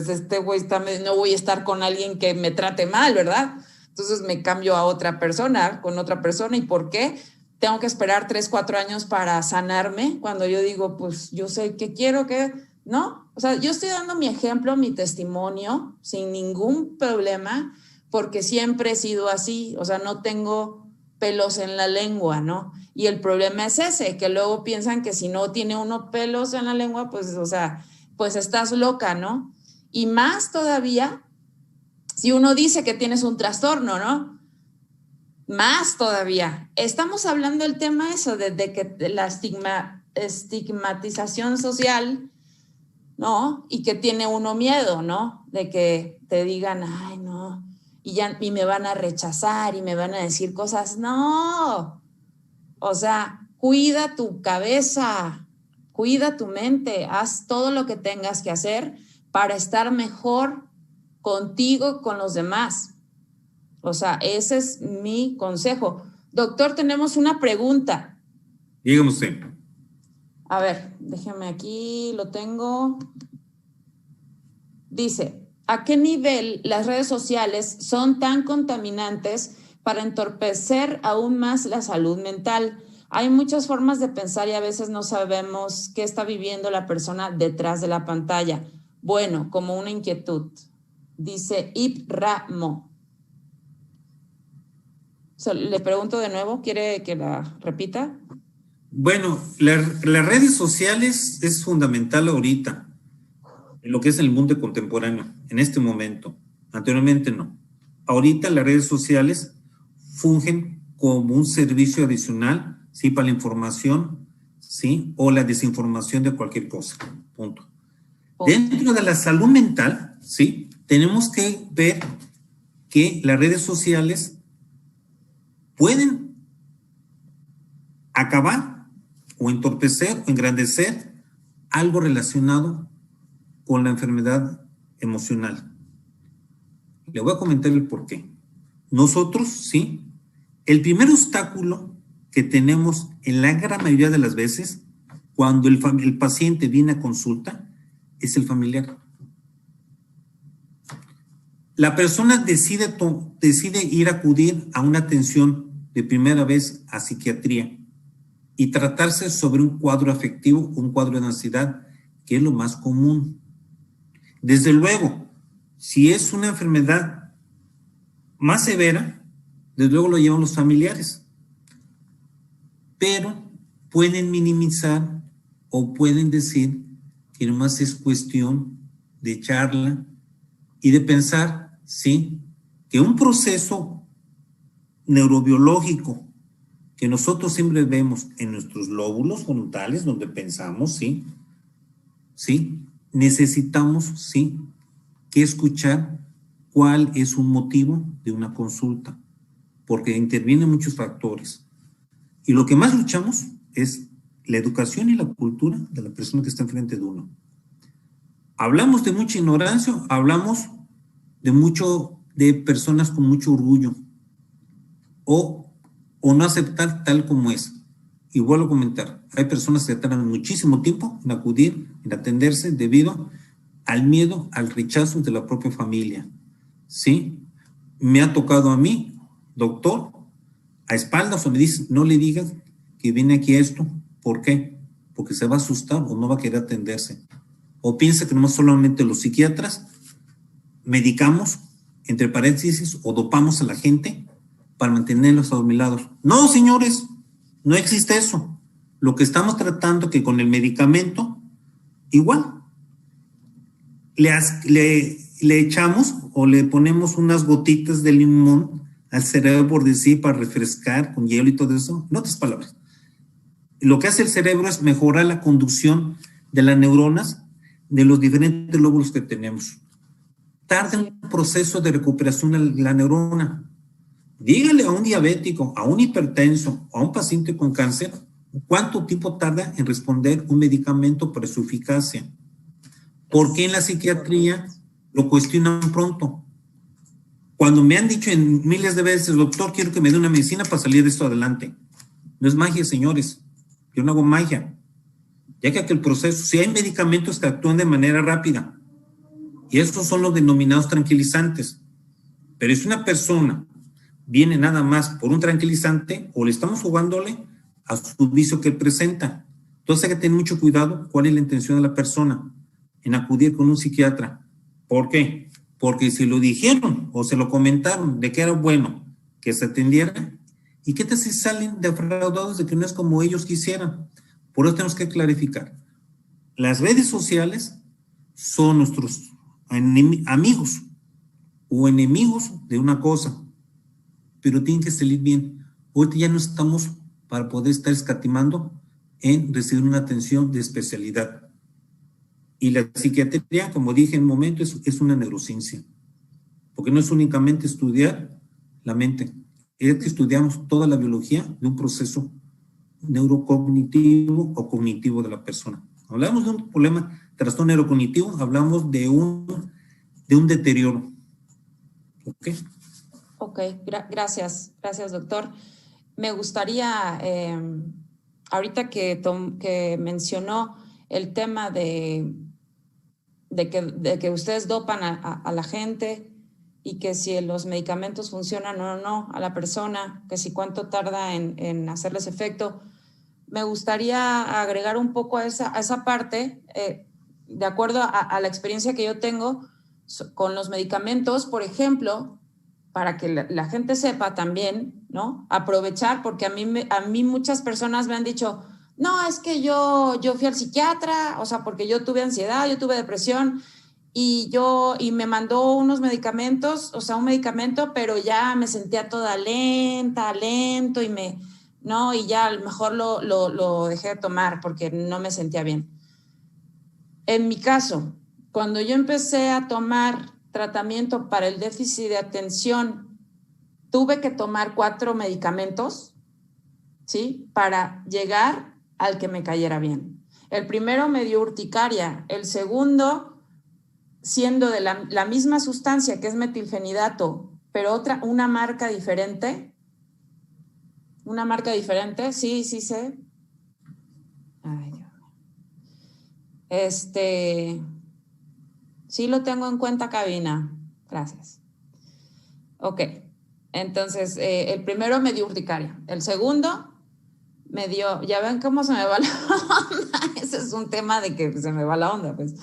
este güey no voy a estar con alguien que me trate mal, ¿verdad? Entonces me cambio a otra persona, con otra persona. ¿Y por qué? Tengo que esperar 3, 4 años para sanarme, cuando yo digo, pues yo sé qué quiero, ¿no? O sea, yo estoy dando mi ejemplo, mi testimonio, sin ningún problema, porque siempre he sido así, o sea, no tengo pelos en la lengua, ¿no? Y el problema es ese, que luego piensan que si no tiene uno pelos en la lengua, pues, o sea, pues estás loca, ¿no? Y más todavía Si uno dice que tienes un trastorno, ¿no? Más todavía. Estamos hablando del tema eso, de que la estigmatización social, ¿no? Y que tiene uno miedo, ¿no? De que te digan, ay, no, y me van a rechazar y me van a decir cosas. No. O sea, cuida tu cabeza, cuida tu mente, haz todo lo que tengas que hacer para estar mejor contigo, con los demás. O sea, ese es mi consejo. Doctor, tenemos una pregunta. Dígame usted. A ver, déjeme aquí, lo tengo. Dice, ¿a qué nivel las redes sociales son tan contaminantes para entorpecer aún más la salud mental? Hay muchas formas de pensar y a veces no sabemos qué está viviendo la persona detrás de la pantalla. Bueno, como una inquietud. Dice Ibramo. Le pregunto de nuevo, ¿quiere que la repita? Bueno, las redes sociales es fundamental ahorita, en lo que es el mundo contemporáneo, en este momento. Anteriormente no. Ahorita las redes sociales fungen como un servicio adicional, ¿sí? Para la información, ¿sí? O la desinformación de cualquier cosa. Punto. Dentro de la salud mental, ¿sí? Tenemos que ver que las redes sociales pueden acabar o entorpecer o engrandecer algo relacionado con la enfermedad emocional. Le voy a comentar el por qué. Nosotros, sí, el primer obstáculo que tenemos en la gran mayoría de las veces cuando el paciente viene a consulta es el familiar. La persona decide ir a acudir a una atención de primera vez a psiquiatría y tratarse sobre un cuadro afectivo, un cuadro de ansiedad, que es lo más común. Desde luego, si es una enfermedad más severa, desde luego lo llevan los familiares, pero pueden minimizar o pueden decir que nomás es cuestión de charla y de pensar, sí, que un proceso neurobiológico que nosotros siempre vemos en nuestros lóbulos frontales, donde pensamos, sí, necesitamos, sí, que escuchar cuál es un motivo de una consulta, porque intervienen muchos factores. Y lo que más luchamos es la educación y la cultura de la persona que está enfrente de uno. Hablamos de mucha ignorancia, hablamos de personas con mucho orgullo o no aceptar tal como es. Y vuelvo a comentar, hay personas que tardan muchísimo tiempo en acudir, en atenderse debido al miedo, al rechazo de la propia familia. ¿Sí? Me ha tocado a mí, doctor, a espaldas, o me dice, no le digas que viene aquí esto. ¿Por qué? Porque se va a asustar o no va a querer atenderse. O piensa que no solamente los psiquiatras medicamos, entre paréntesis, o dopamos a la gente para mantenerlos adormilados. No, señores, no existe eso. Lo que estamos tratando que con el medicamento, igual, le echamos o le ponemos unas gotitas de limón al cerebro, por decir, para refrescar con hielo y todo eso. En otras palabras, lo que hace el cerebro es mejorar la conducción de las neuronas de los diferentes lóbulos que tenemos. Tarda un proceso de recuperación de la neurona. Dígale a un diabético, a un hipertenso, a un paciente con cáncer, cuánto tiempo tarda en responder un medicamento para su eficacia. Porque en la psiquiatría lo cuestionan pronto. Cuando me han dicho en miles de veces, doctor, quiero que me dé una medicina para salir de esto adelante. No es magia, señores. Yo no hago magia. Ya que el proceso, si hay medicamentos que actúan de manera rápida, y estos son los denominados tranquilizantes. Pero si una persona viene nada más por un tranquilizante, o le estamos jugándole a su vicio que él presenta. Entonces hay que tener mucho cuidado cuál es la intención de la persona en acudir con un psiquiatra. ¿Por qué? Porque si lo dijeron o se lo comentaron de que era bueno que se atendiera, ¿y qué tal si salen defraudados de que no es como ellos quisieran? Por eso tenemos que clarificar. Las redes sociales son nuestros amigos o enemigos de una cosa, pero tienen que salir bien. Ahorita ya no estamos para poder estar escatimando en recibir una atención de especialidad. Y la psiquiatría, como dije en un momento, es una neurociencia, porque no es únicamente estudiar la mente, es que estudiamos toda la biología de un proceso neurocognitivo o cognitivo de la persona. Hablamos de un problema, trastorno neurocognitivo, hablamos de un deterioro. ¿Ok? Ok, gracias, doctor. Me gustaría, ahorita que mencionó el tema de que ustedes dopan a la gente y que si los medicamentos funcionan o no a la persona, que si cuánto tarda en hacerles efecto. Me gustaría agregar un poco a esa parte, de acuerdo a la experiencia que yo tengo con los medicamentos, por ejemplo, para que la gente sepa también, ¿no? Aprovechar, porque a mí muchas personas me han dicho, no, es que yo fui al psiquiatra, o sea, porque yo tuve ansiedad, yo tuve depresión, y me mandó unos medicamentos, o sea, un medicamento, pero ya me sentía toda lento, no, y ya a lo mejor lo dejé de tomar porque no me sentía bien. En mi caso, cuando yo empecé a tomar tratamiento para el déficit de atención, tuve que tomar 4 medicamentos, ¿sí? Para llegar al que me cayera bien. El primero me dio urticaria, el segundo, siendo de la misma sustancia que es metilfenidato, pero una marca diferente. Una marca diferente, sí sé. Ay, Dios. Sí lo tengo en cuenta, cabina. Gracias. Ok. Entonces, el primero me dio urticaria. El segundo me dio, ya ven cómo se me va la onda. Ese es un tema de que se me va la onda, pues.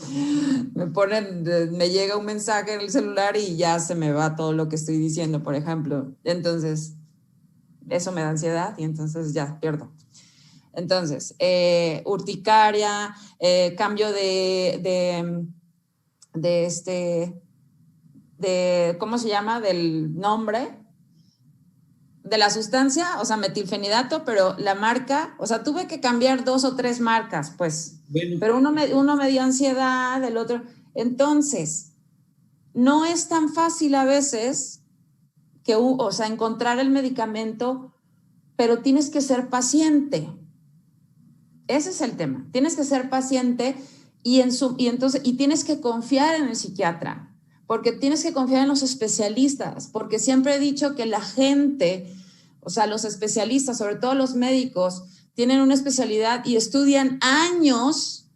Me llega un mensaje en el celular y ya se me va todo lo que estoy diciendo, por ejemplo. Entonces, eso me da ansiedad y entonces ya pierdo. Entonces, urticaria, cambio ¿cómo se llama? Del nombre de la sustancia, o sea, metilfenidato, pero la marca, o sea, tuve que cambiar 2 o 3 marcas, pues, bueno. Pero uno me dio ansiedad, el otro. Entonces, no es tan fácil a veces o sea, encontrar el medicamento, pero tienes que ser paciente. Ese es el tema. Tienes que ser paciente y tienes que confiar en el psiquiatra, porque tienes que confiar en los especialistas, porque siempre he dicho que la gente, o sea, los especialistas, sobre todo los médicos, tienen una especialidad y estudian años,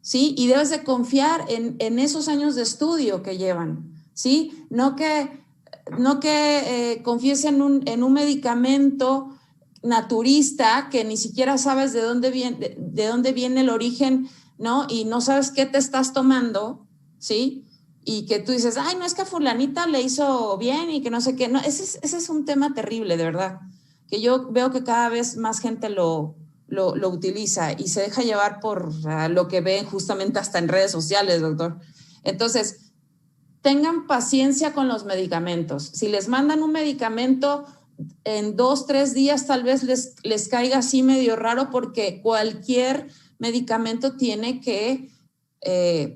¿sí? Y debes de confiar en esos años de estudio que llevan, ¿sí? No que confíes en un medicamento naturista que ni siquiera sabes de dónde viene el origen, ¿no? Y no sabes qué te estás tomando, ¿sí? Y que tú dices, ay, no, es que a fulanita le hizo bien y que no sé qué. No, ese es un tema terrible, de verdad, que yo veo que cada vez más gente lo utiliza y se deja llevar por lo que ven justamente hasta en redes sociales, doctor. Entonces, tengan paciencia con los medicamentos. Si les mandan un medicamento, en 2, 3 días tal vez les caiga así medio raro, porque cualquier medicamento tiene que,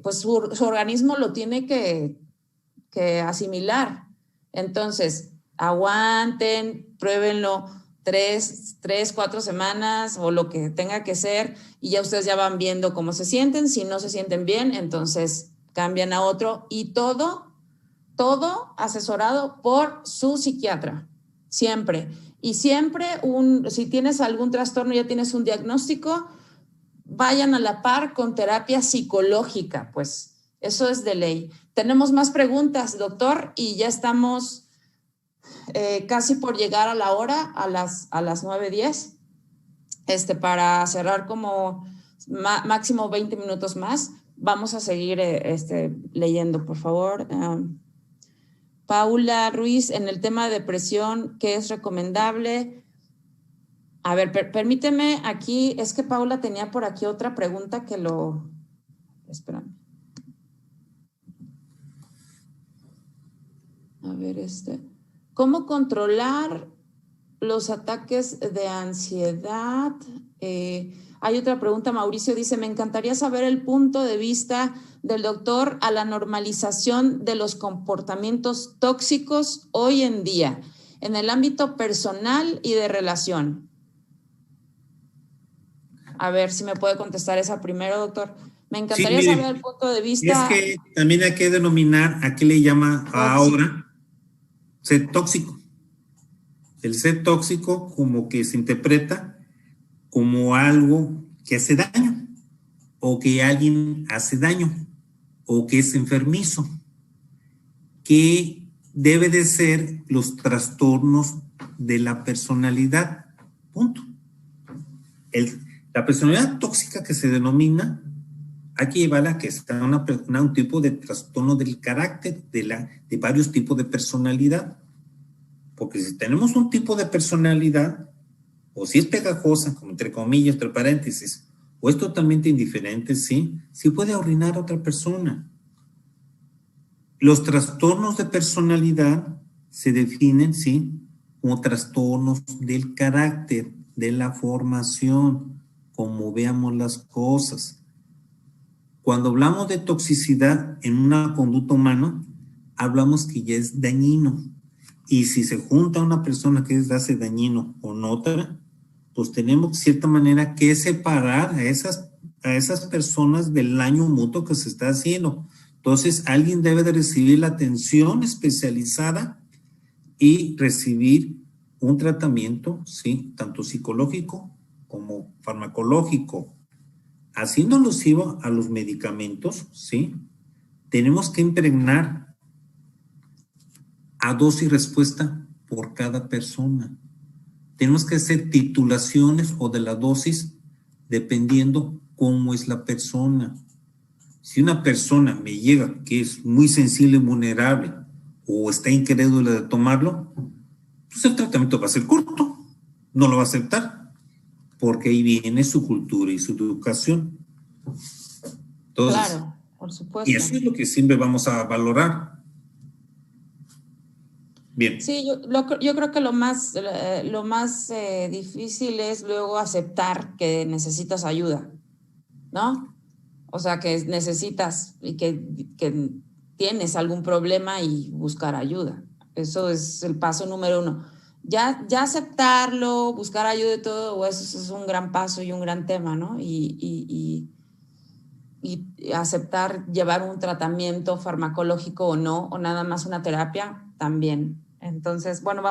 pues su organismo lo tiene que asimilar. Entonces, aguanten, pruébenlo 3, 4 semanas o lo que tenga que ser, y ya ustedes ya van viendo cómo se sienten. Si no se sienten bien, entonces cambian a otro, y todo asesorado por su psiquiatra, siempre. Y siempre, si tienes algún trastorno, ya tienes un diagnóstico, vayan a la par con terapia psicológica, pues eso es de ley. Tenemos más preguntas, doctor, y ya estamos casi por llegar a la hora, a las 9:10, para cerrar como máximo 20 minutos más. Vamos a seguir leyendo, por favor. Paula Ruiz, en el tema de depresión, ¿qué es recomendable? A ver, permíteme aquí, es que Paula tenía por aquí otra pregunta que Espérame. A ver, ¿cómo controlar los ataques de ansiedad? Hay otra pregunta, Mauricio dice, me encantaría saber el punto de vista del doctor a la normalización de los comportamientos tóxicos hoy en día, en el ámbito personal y de relación. A ver si me puede contestar esa primero, doctor. Me encantaría saber el punto de vista. Es que también hay que denominar a qué le llama ahora ser tóxico. El ser tóxico como que se interpreta como algo que hace daño, o que alguien hace daño, o que es enfermizo, que debe de ser los trastornos de la personalidad. Punto. La personalidad tóxica que se denomina, hay que llevarla a que está un tipo de trastorno del carácter, de varios tipos de personalidad. Porque si tenemos un tipo de personalidad, o si es pegajosa, como entre comillas, entre paréntesis, o es totalmente indiferente, sí puede arruinar a otra persona. Los trastornos de personalidad se definen, sí, como trastornos del carácter, de la formación, como veamos las cosas. Cuando hablamos de toxicidad en una conducta humana, hablamos que ya es dañino. Y si se junta una persona que hace dañino con otra, pues tenemos de cierta manera que separar a esas personas del daño mutuo que se está haciendo. Entonces, alguien debe de recibir la atención especializada y recibir un tratamiento, sí, tanto psicológico como farmacológico. Haciendo alusivo a los medicamentos, sí, tenemos que impregnar a dosis respuesta por cada persona. Tenemos que hacer titulaciones o de la dosis dependiendo cómo es la persona. Si una persona me llega que es muy sensible y vulnerable o está incrédula de tomarlo, pues el tratamiento va a ser corto, no lo va a aceptar, porque ahí viene su cultura y su educación. Entonces, claro, por supuesto. Y eso es lo que siempre vamos a valorar. Bien. Sí, yo creo que lo más difícil es luego aceptar que necesitas ayuda, ¿no? O sea, que necesitas y que tienes algún problema y buscar ayuda. Eso es el paso número 1. Ya aceptarlo, buscar ayuda y todo, eso es un gran paso y un gran tema, ¿no? Y aceptar llevar un tratamiento farmacológico o no, o nada más una terapia, también. Entonces, bueno,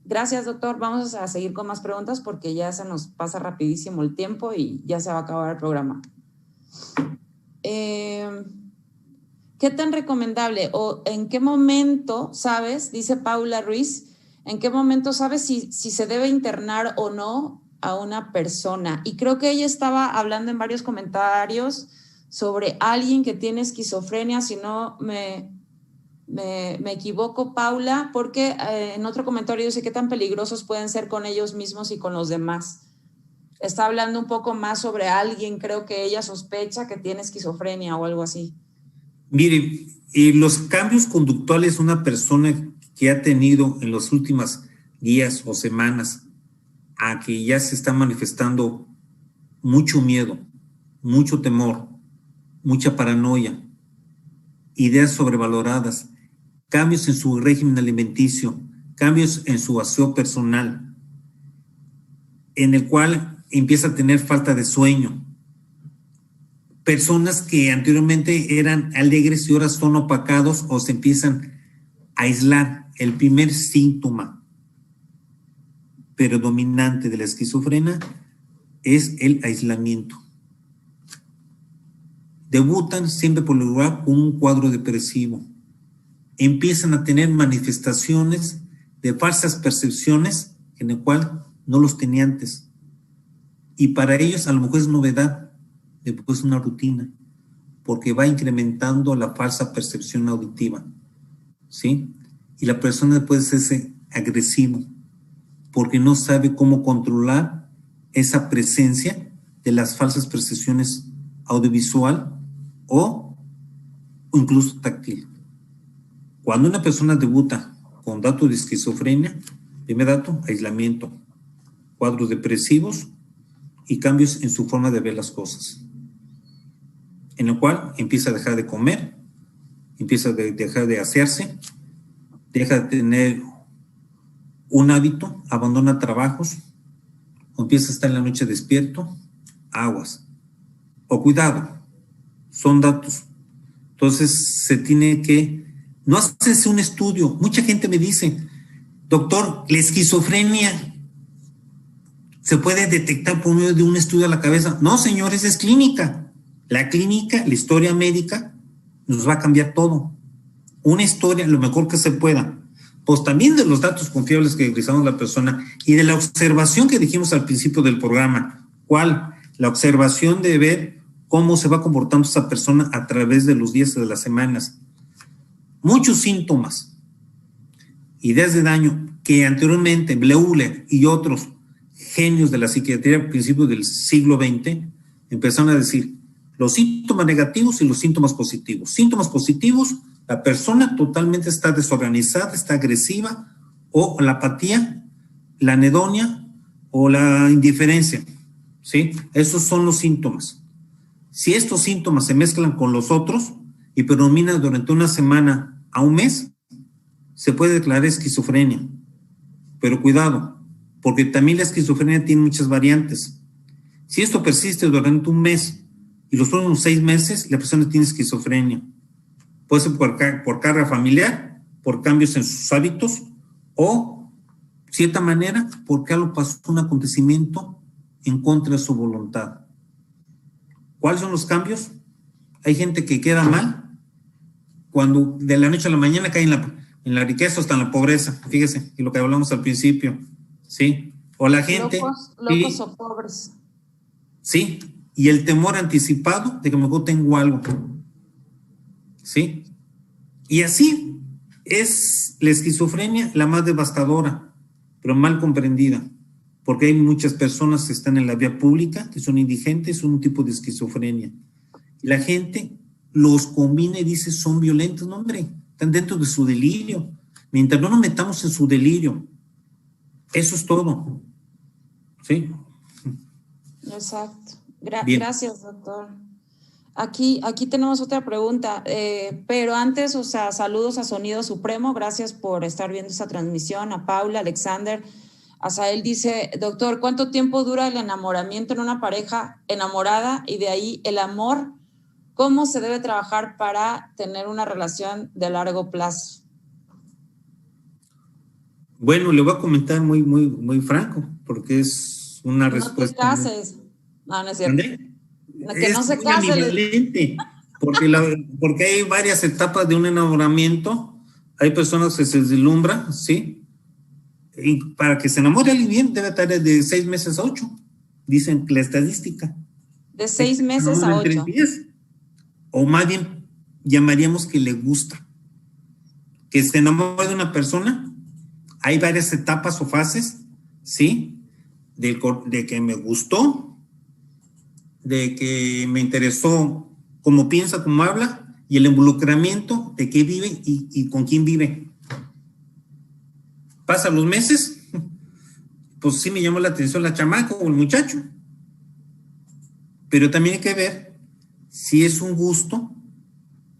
gracias, doctor. Vamos a seguir con más preguntas porque ya se nos pasa rapidísimo el tiempo y ya se va a acabar el programa. ¿Qué tan recomendable o en qué momento sabes, dice Paula Ruiz, en qué momento sabes si se debe internar o no a una persona? Y creo que ella estaba hablando en varios comentarios sobre alguien que tiene esquizofrenia, si no me equivoco, Paula, porque en otro comentario dice qué tan peligrosos pueden ser con ellos mismos y con los demás. Está hablando un poco más sobre alguien, creo que ella sospecha que tiene esquizofrenia o algo así. Mire, los cambios conductuales de una persona que ha tenido en los últimos días o semanas a que ya se está manifestando mucho miedo, mucho temor, mucha paranoia, ideas sobrevaloradas, cambios en su régimen alimenticio, cambios en su aseo personal, en el cual empieza a tener falta de sueño. Personas que anteriormente eran alegres y ahora son opacados o se empiezan a aislar. El primer síntoma predominante de la esquizofrenia es el aislamiento. Debutan siempre por lo general con un cuadro depresivo. Empiezan a tener manifestaciones de falsas percepciones en el cual no los tenía antes. Y para ellos a lo mejor es novedad, después una rutina, porque va incrementando la falsa percepción auditiva, ¿sí? Y la persona puede ser agresivo, porque no sabe cómo controlar esa presencia de las falsas percepciones audiovisual o incluso táctil. Cuando una persona debuta con datos de esquizofrenia. Primer dato, aislamiento, cuadros depresivos y cambios en su forma de ver las cosas, en lo cual empieza a dejar de comer, empieza a dejar de asearse, deja de tener un hábito, abandona trabajos, o empieza a estar en la noche despierto, aguas. O cuidado, son datos. Entonces se tiene que, no haces un estudio. Mucha gente me dice, doctor, la esquizofrenia se puede detectar por medio de un estudio a la cabeza. No, señores, es clínica. La clínica, la historia médica, nos va a cambiar todo. Una historia, lo mejor que se pueda. Pues también de los datos confiables que utilizamos la persona y de la observación que dijimos al principio del programa. ¿Cuál? La observación de ver cómo se va comportando esa persona a través de los días y de las semanas. Muchos síntomas, ideas de daño que anteriormente Bleuler y otros genios de la psiquiatría a principios del siglo XX empezaron a decir los síntomas negativos y los síntomas positivos. Síntomas positivos, la persona totalmente está desorganizada, está agresiva, o la apatía, la anedonia o la indiferencia, ¿sí? Esos son los síntomas. Si estos síntomas se mezclan con los otros y predominan durante una semana a un mes, se puede declarar esquizofrenia. Pero cuidado, porque también la esquizofrenia tiene muchas variantes. Si esto persiste durante un mes y los próximos 6 meses, la persona tiene esquizofrenia. Puede ser por carga familiar, por cambios en sus hábitos o, de cierta manera, porque algo pasó, un acontecimiento en contra de su voluntad. ¿Cuáles son los cambios? Hay gente que queda mal cuando de la noche a la mañana cae en la riqueza hasta en la pobreza. Fíjese, y lo que hablamos al principio, ¿sí? O la gente... Locos o pobres. Sí, y el temor anticipado de que mejor tengo algo. ¿Sí? Y así es la esquizofrenia la más devastadora, pero mal comprendida, porque hay muchas personas que están en la vía pública, que son indigentes, son un tipo de esquizofrenia. Y la gente los combina y dice, son violentos. No, hombre, están dentro de su delirio. Mientras no nos metamos en su delirio, eso es todo. ¿Sí? Exacto. Gracias, doctor. Aquí tenemos otra pregunta, pero antes, o sea, saludos a Sonido Supremo, gracias por estar viendo esta transmisión, a Paula, Alexander. Asael dice, doctor, ¿cuánto tiempo dura el enamoramiento en una pareja enamorada y de ahí el amor? ¿Cómo se debe trabajar para tener una relación de largo plazo? Bueno, le voy a comentar muy franco, porque es una respuesta. No te cases. No, no es cierto. ¿Entendé? Que no se case. Ambivalente, porque hay varias etapas de un enamoramiento. Hay personas que se deslumbran, ¿sí? Y para que se enamore alguien bien, debe tardar de 6 meses a 8. Dicen la estadística. De 6 meses a 8. O más bien, llamaríamos que le gusta. Que se enamore de una persona. Hay varias etapas o fases, ¿sí? De que me gustó, de que me interesó cómo piensa, cómo habla, y el involucramiento de qué vive y con quién vive. Pasan los meses, pues sí me llamó la atención la chamaca o el muchacho, pero también hay que ver si es un gusto,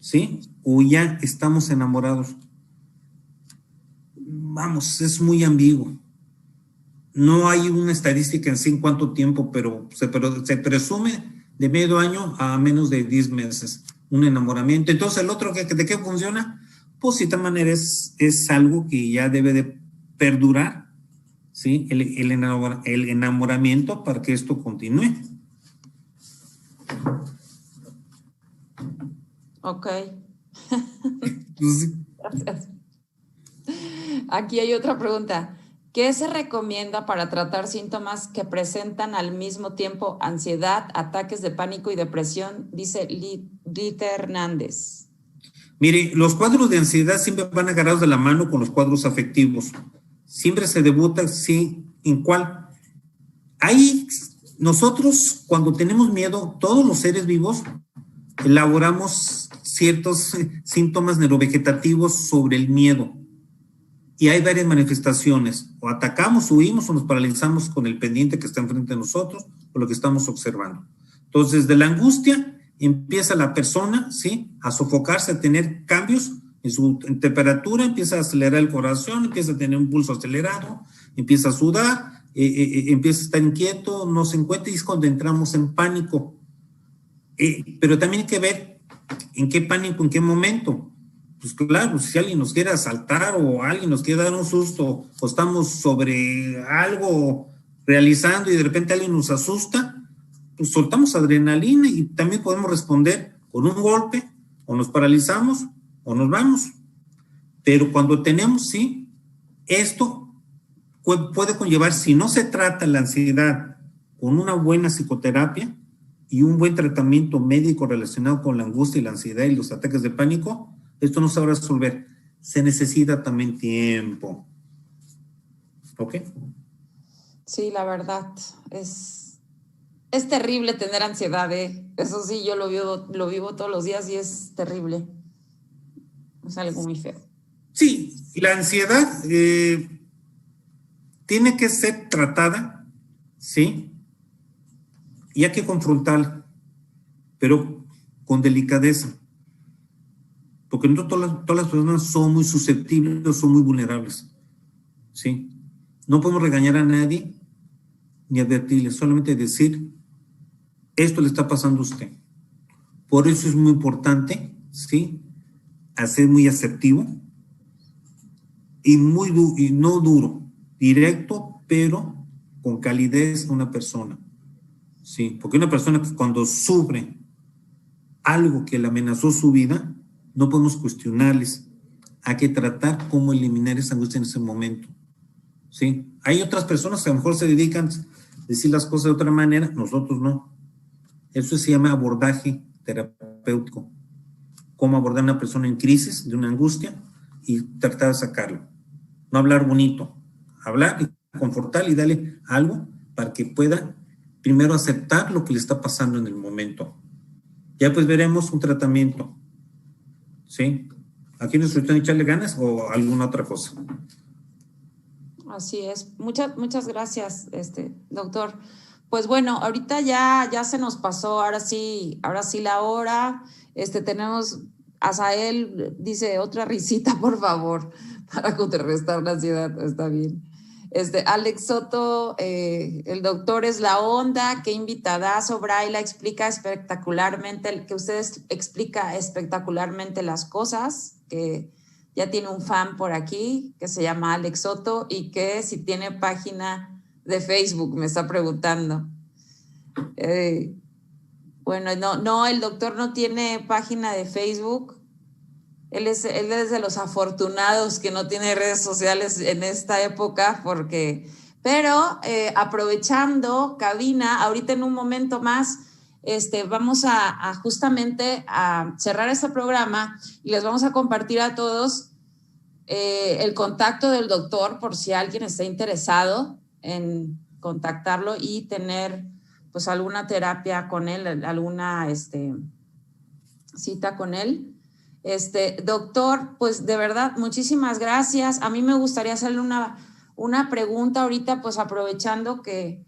¿sí? O ya estamos enamorados. Vamos, es muy ambiguo. No hay una estadística en sí en cuánto tiempo, pero se presume de medio año a menos de 10 meses un enamoramiento. Entonces, el otro, ¿de qué funciona? Pues, de tal manera, es algo que ya debe de perdurar, ¿sí? El enamoramiento para que esto continúe. Ok. Gracias. Aquí hay otra pregunta. ¿Qué se recomienda para tratar síntomas que presentan al mismo tiempo ansiedad, ataques de pánico y depresión? Dice Lita Hernández. Mire, los cuadros de ansiedad siempre van agarrados de la mano con los cuadros afectivos. Siempre se debuta, sí, ¿en cuál? Ahí, nosotros, cuando tenemos miedo, todos los seres vivos elaboramos ciertos síntomas neurovegetativos sobre el miedo. y hay varias manifestaciones. O atacamos, huimos o nos paralizamos con el pendiente que está enfrente de nosotros o lo que estamos observando. Entonces, de la angustia empieza la persona, ¿sí?, a sofocarse, a tener cambios en temperatura, empieza a acelerar el corazón, empieza a tener un pulso acelerado, empieza a sudar, empieza a estar inquieto, no se encuentra y es cuando entramos en pánico. Pero también hay que ver en qué pánico, en qué momento. Pues claro, si alguien nos quiere asaltar o alguien nos quiere dar un susto o estamos sobre algo realizando y de repente alguien nos asusta, pues soltamos adrenalina y también podemos responder con un golpe, o nos paralizamos o nos vamos. Pero cuando tenemos, sí, esto puede conllevar, si no se trata la ansiedad con una buena psicoterapia y un buen tratamiento médico relacionado con la angustia y la ansiedad y los ataques de pánico, esto no se va a resolver. Se necesita también tiempo. ¿Ok? Sí, la verdad, es terrible tener ansiedad, ¿eh? Eso sí, yo lo vivo todos los días y es terrible. Es algo muy feo. Sí, la ansiedad tiene que ser tratada, ¿sí? Y hay que confrontarla, pero con delicadeza. Porque no todas las personas son muy susceptibles o son muy vulnerables, ¿sí? No podemos regañar a nadie ni advertirle, solamente decir, esto le está pasando a usted. Por eso es muy importante, ¿sí?, a ser muy asertivo y no duro, directo, pero con calidez a una persona. Sí, porque una persona que cuando sufre algo que le amenazó su vida, no podemos cuestionarles. Hay que tratar cómo eliminar esa angustia en ese momento. Sí, hay otras personas que a lo mejor se dedican a decir las cosas de otra manera, nosotros no. Eso se llama abordaje terapéutico. Cómo abordar a una persona en crisis, de una angustia, y tratar de sacarlo. No hablar bonito, hablar y confortarle y darle algo para que pueda primero aceptar lo que le está pasando en el momento. Ya pues veremos un tratamiento. ¿Sí? ¿Aquí nos necesitan echarle ganas o alguna otra cosa? Así es. Muchas gracias, doctor. Pues bueno, ahorita ya se nos pasó, ahora sí la hora. Tenemos, Azael dice otra risita, por favor, para contrarrestar la ansiedad. Está bien. Alex Soto, el doctor es la onda, qué invitadazo. Braila explica espectacularmente, que usted explica espectacularmente las cosas, que ya tiene un fan por aquí que se llama Alex Soto y que si tiene página de Facebook, me está preguntando. Bueno, no, el doctor no tiene página de Facebook. Él es de los afortunados que no tiene redes sociales en esta época, pero aprovechando cabina, ahorita en un momento más, vamos a justamente a cerrar este programa y les vamos a compartir a todos el contacto del doctor por si alguien está interesado en contactarlo y tener pues alguna terapia con él, alguna cita con él. Doctor, pues de verdad, muchísimas gracias. A mí me gustaría hacerle una pregunta ahorita, pues aprovechando que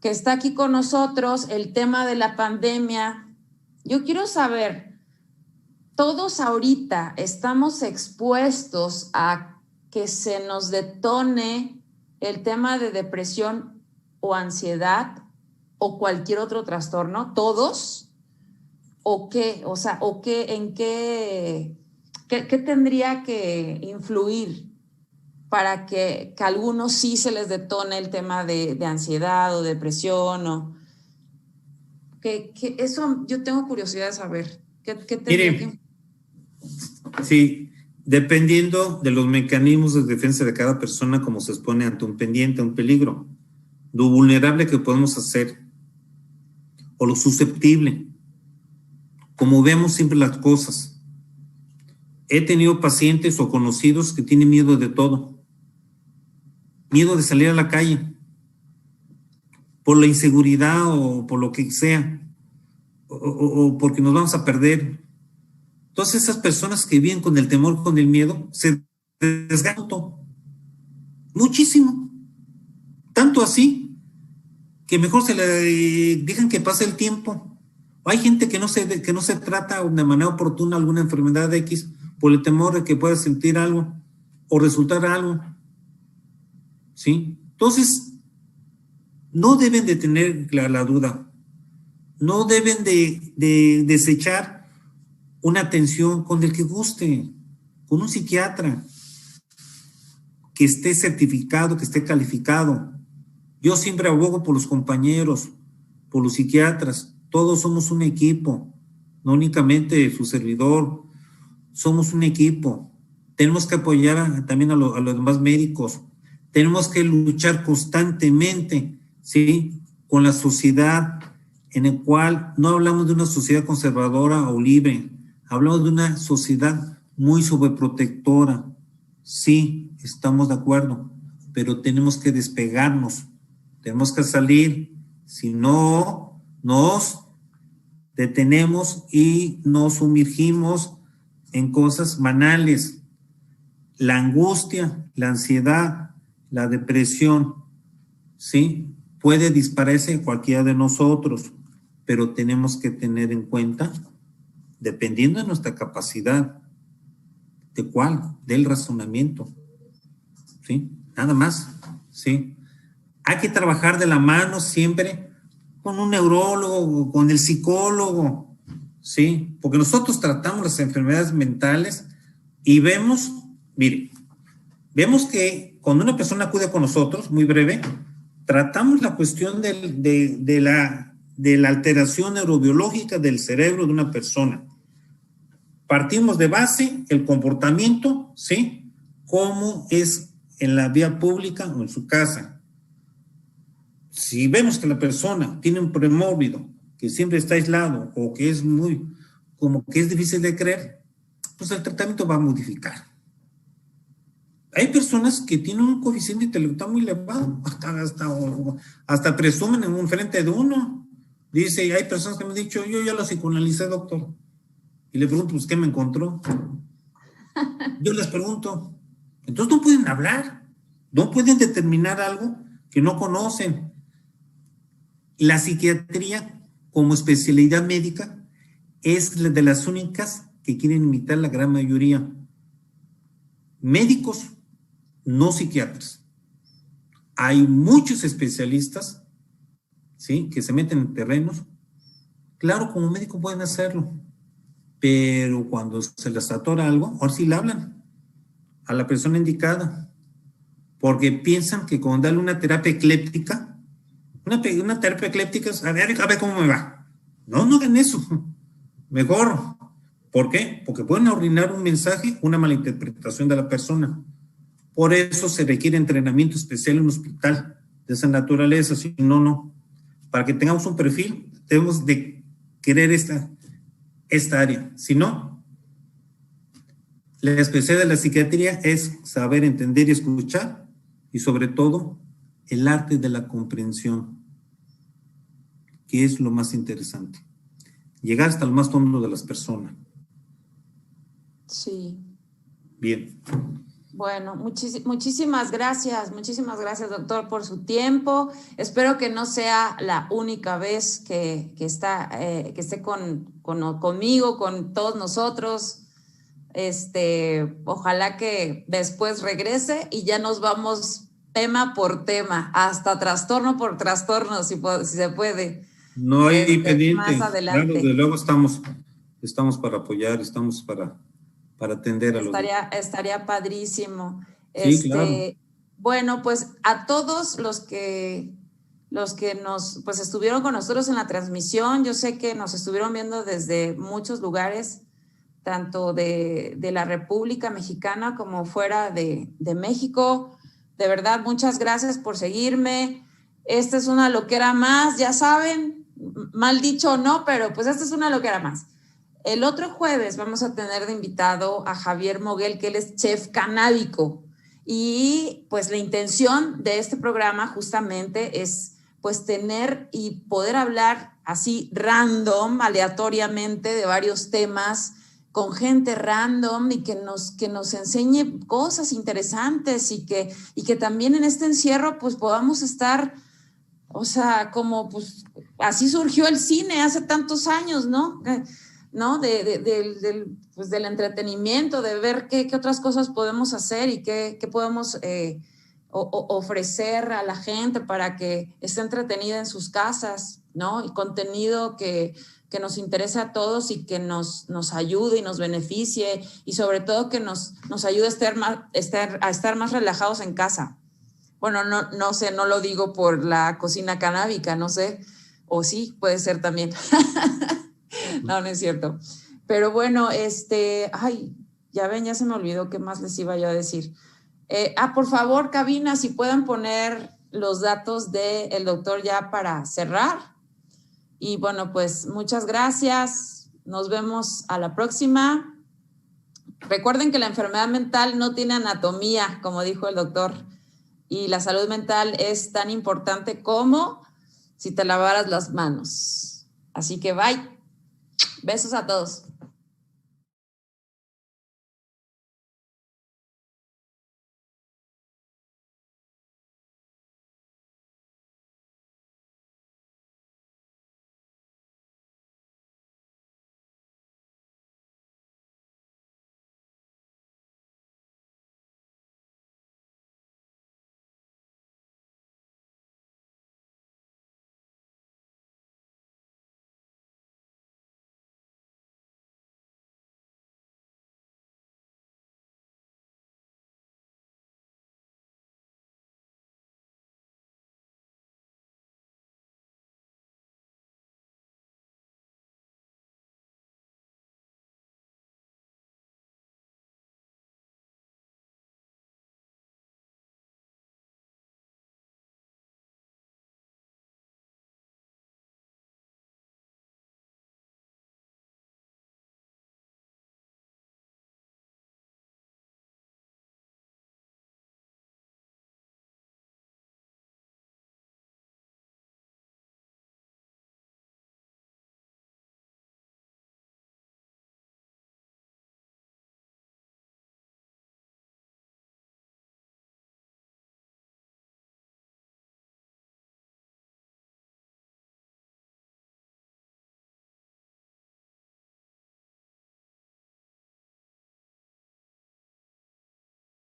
está aquí con nosotros el tema de la pandemia. Yo quiero saber, todos ahorita estamos expuestos a que se nos detone el tema de depresión o ansiedad o cualquier otro trastorno, todos. ¿O qué? O sea, ¿o qué, en qué tendría que influir para que a algunos sí se les detone el tema de ansiedad o depresión? O que eso yo tengo curiosidad de saber. ¿Qué tendría que? Sí, dependiendo de los mecanismos de defensa de cada persona, como se expone ante un pendiente, un peligro, lo vulnerable que podemos hacer o lo susceptible. Como vemos siempre las cosas. He tenido pacientes o conocidos que tienen miedo de todo. Miedo de salir a la calle. Por la inseguridad o por lo que sea. O porque nos vamos a perder. Todas esas personas que viven con el temor, con el miedo, se desgasto. Muchísimo. Tanto así que mejor se le dejan que pase el tiempo. Hay gente que no se trata de manera oportuna alguna enfermedad X por el temor de que pueda sentir algo o resultar algo. ¿Sí? Entonces, no deben de tener la duda. No deben de desechar una atención con el que guste, con un psiquiatra que esté certificado, que esté calificado. Yo siempre abogo por los compañeros, por los psiquiatras. Todos somos un equipo, no únicamente su servidor. Somos un equipo. Tenemos que apoyar también a los demás médicos. Tenemos que luchar constantemente, ¿sí?, con la sociedad, en el cual no hablamos de una sociedad conservadora o libre, hablamos de una sociedad muy sobreprotectora. Sí, estamos de acuerdo, pero tenemos que despegarnos, tenemos que salir, si no nos detenemos y nos sumergimos en cosas banales. La angustia, la ansiedad, la depresión, ¿sí?, puede dispararse en cualquiera de nosotros, pero tenemos que tener en cuenta, dependiendo de nuestra capacidad, ¿de cuál? Del razonamiento, ¿sí? Nada más, ¿sí? Hay que trabajar de la mano siempre con un neurólogo, con el psicólogo, ¿sí? Porque nosotros tratamos las enfermedades mentales y vemos, mire, vemos que cuando una persona acude con nosotros, muy breve, tratamos la cuestión de la alteración neurobiológica del cerebro de una persona. Partimos de base el comportamiento, ¿sí?, cómo es en la vía pública o en su casa. Si vemos que la persona tiene un premórbido, que siempre está aislado o que es como que es difícil de creer, pues el tratamiento va a modificar. Hay personas que tienen un coeficiente intelectual muy elevado, hasta presumen en un frente de uno. Dice, hay personas que me han dicho, yo ya lo psicoanalicé, doctor. Y le pregunto, pues, ¿qué me encontró? Yo les pregunto, entonces no pueden hablar, no pueden determinar algo que no conocen. La psiquiatría, como especialidad médica, es de las únicas que quieren imitar la gran mayoría. Médicos, no psiquiatras. Hay muchos especialistas, ¿sí?, que se meten en terrenos. Claro, como médico pueden hacerlo, pero cuando se les atora algo, ahora sí le hablan a la persona indicada, porque piensan que con darle una terapia ecléptica, una terapia ecléptica es, a ver cómo me va. No hagan eso. Mejor. ¿Por qué? Porque pueden arruinar un mensaje, una malinterpretación de la persona. Por eso se requiere entrenamiento especial en un hospital de esa naturaleza. Si no. Para que tengamos un perfil, debemos de querer esta área. Si no, la especialidad de la psiquiatría es saber entender y escuchar, y sobre todo, el arte de la comprensión, que es lo más interesante. Llegar hasta el más hondo de las personas. Sí. Bien. Bueno, muchísimas gracias, doctor, por su tiempo. Espero que no sea la única vez que esté conmigo, con todos nosotros. Ojalá que después regrese y ya nos vamos tema por tema, hasta trastorno por trastorno, si se puede. No hay pendiente. Más adelante. Claro, desde luego estamos para apoyar, estamos para atender a los demás. Estaría padrísimo. Sí, claro. Bueno, pues a todos los que nos pues estuvieron con nosotros en la transmisión, yo sé que nos estuvieron viendo desde muchos lugares, tanto de la República Mexicana como fuera de México. De verdad, muchas gracias por seguirme. Esta es una loquera más, ya saben, mal dicho o no, pero pues esta es una loquera más. El otro jueves vamos a tener de invitado a Javier Moguel, que él es chef canábico. Y pues la intención de este programa justamente es pues tener y poder hablar así random, aleatoriamente, de varios temas con gente random y que nos enseñe cosas interesantes y que también en este encierro pues podamos estar, o sea, como pues así surgió el cine hace tantos años, ¿no? ¿No? Pues, del entretenimiento, de ver qué otras cosas podemos hacer y qué podemos ofrecer a la gente para que esté entretenida en sus casas, ¿no? Y contenido que nos interese a todos y que nos ayude y nos beneficie y sobre todo que nos ayude a estar más relajados en casa. Bueno, no sé, no lo digo por la cocina canábica, no sé, o sí, puede ser también. No es cierto. Pero bueno, ay, ya ven, ya se me olvidó qué más les iba yo a decir. Por favor, cabina, si pueden poner los datos del doctor ya para cerrar. Y bueno, pues muchas gracias. Nos vemos a la próxima. Recuerden que la enfermedad mental no tiene anatomía, como dijo el doctor. Y la salud mental es tan importante como si te lavaras las manos. Así que bye. Besos a todos.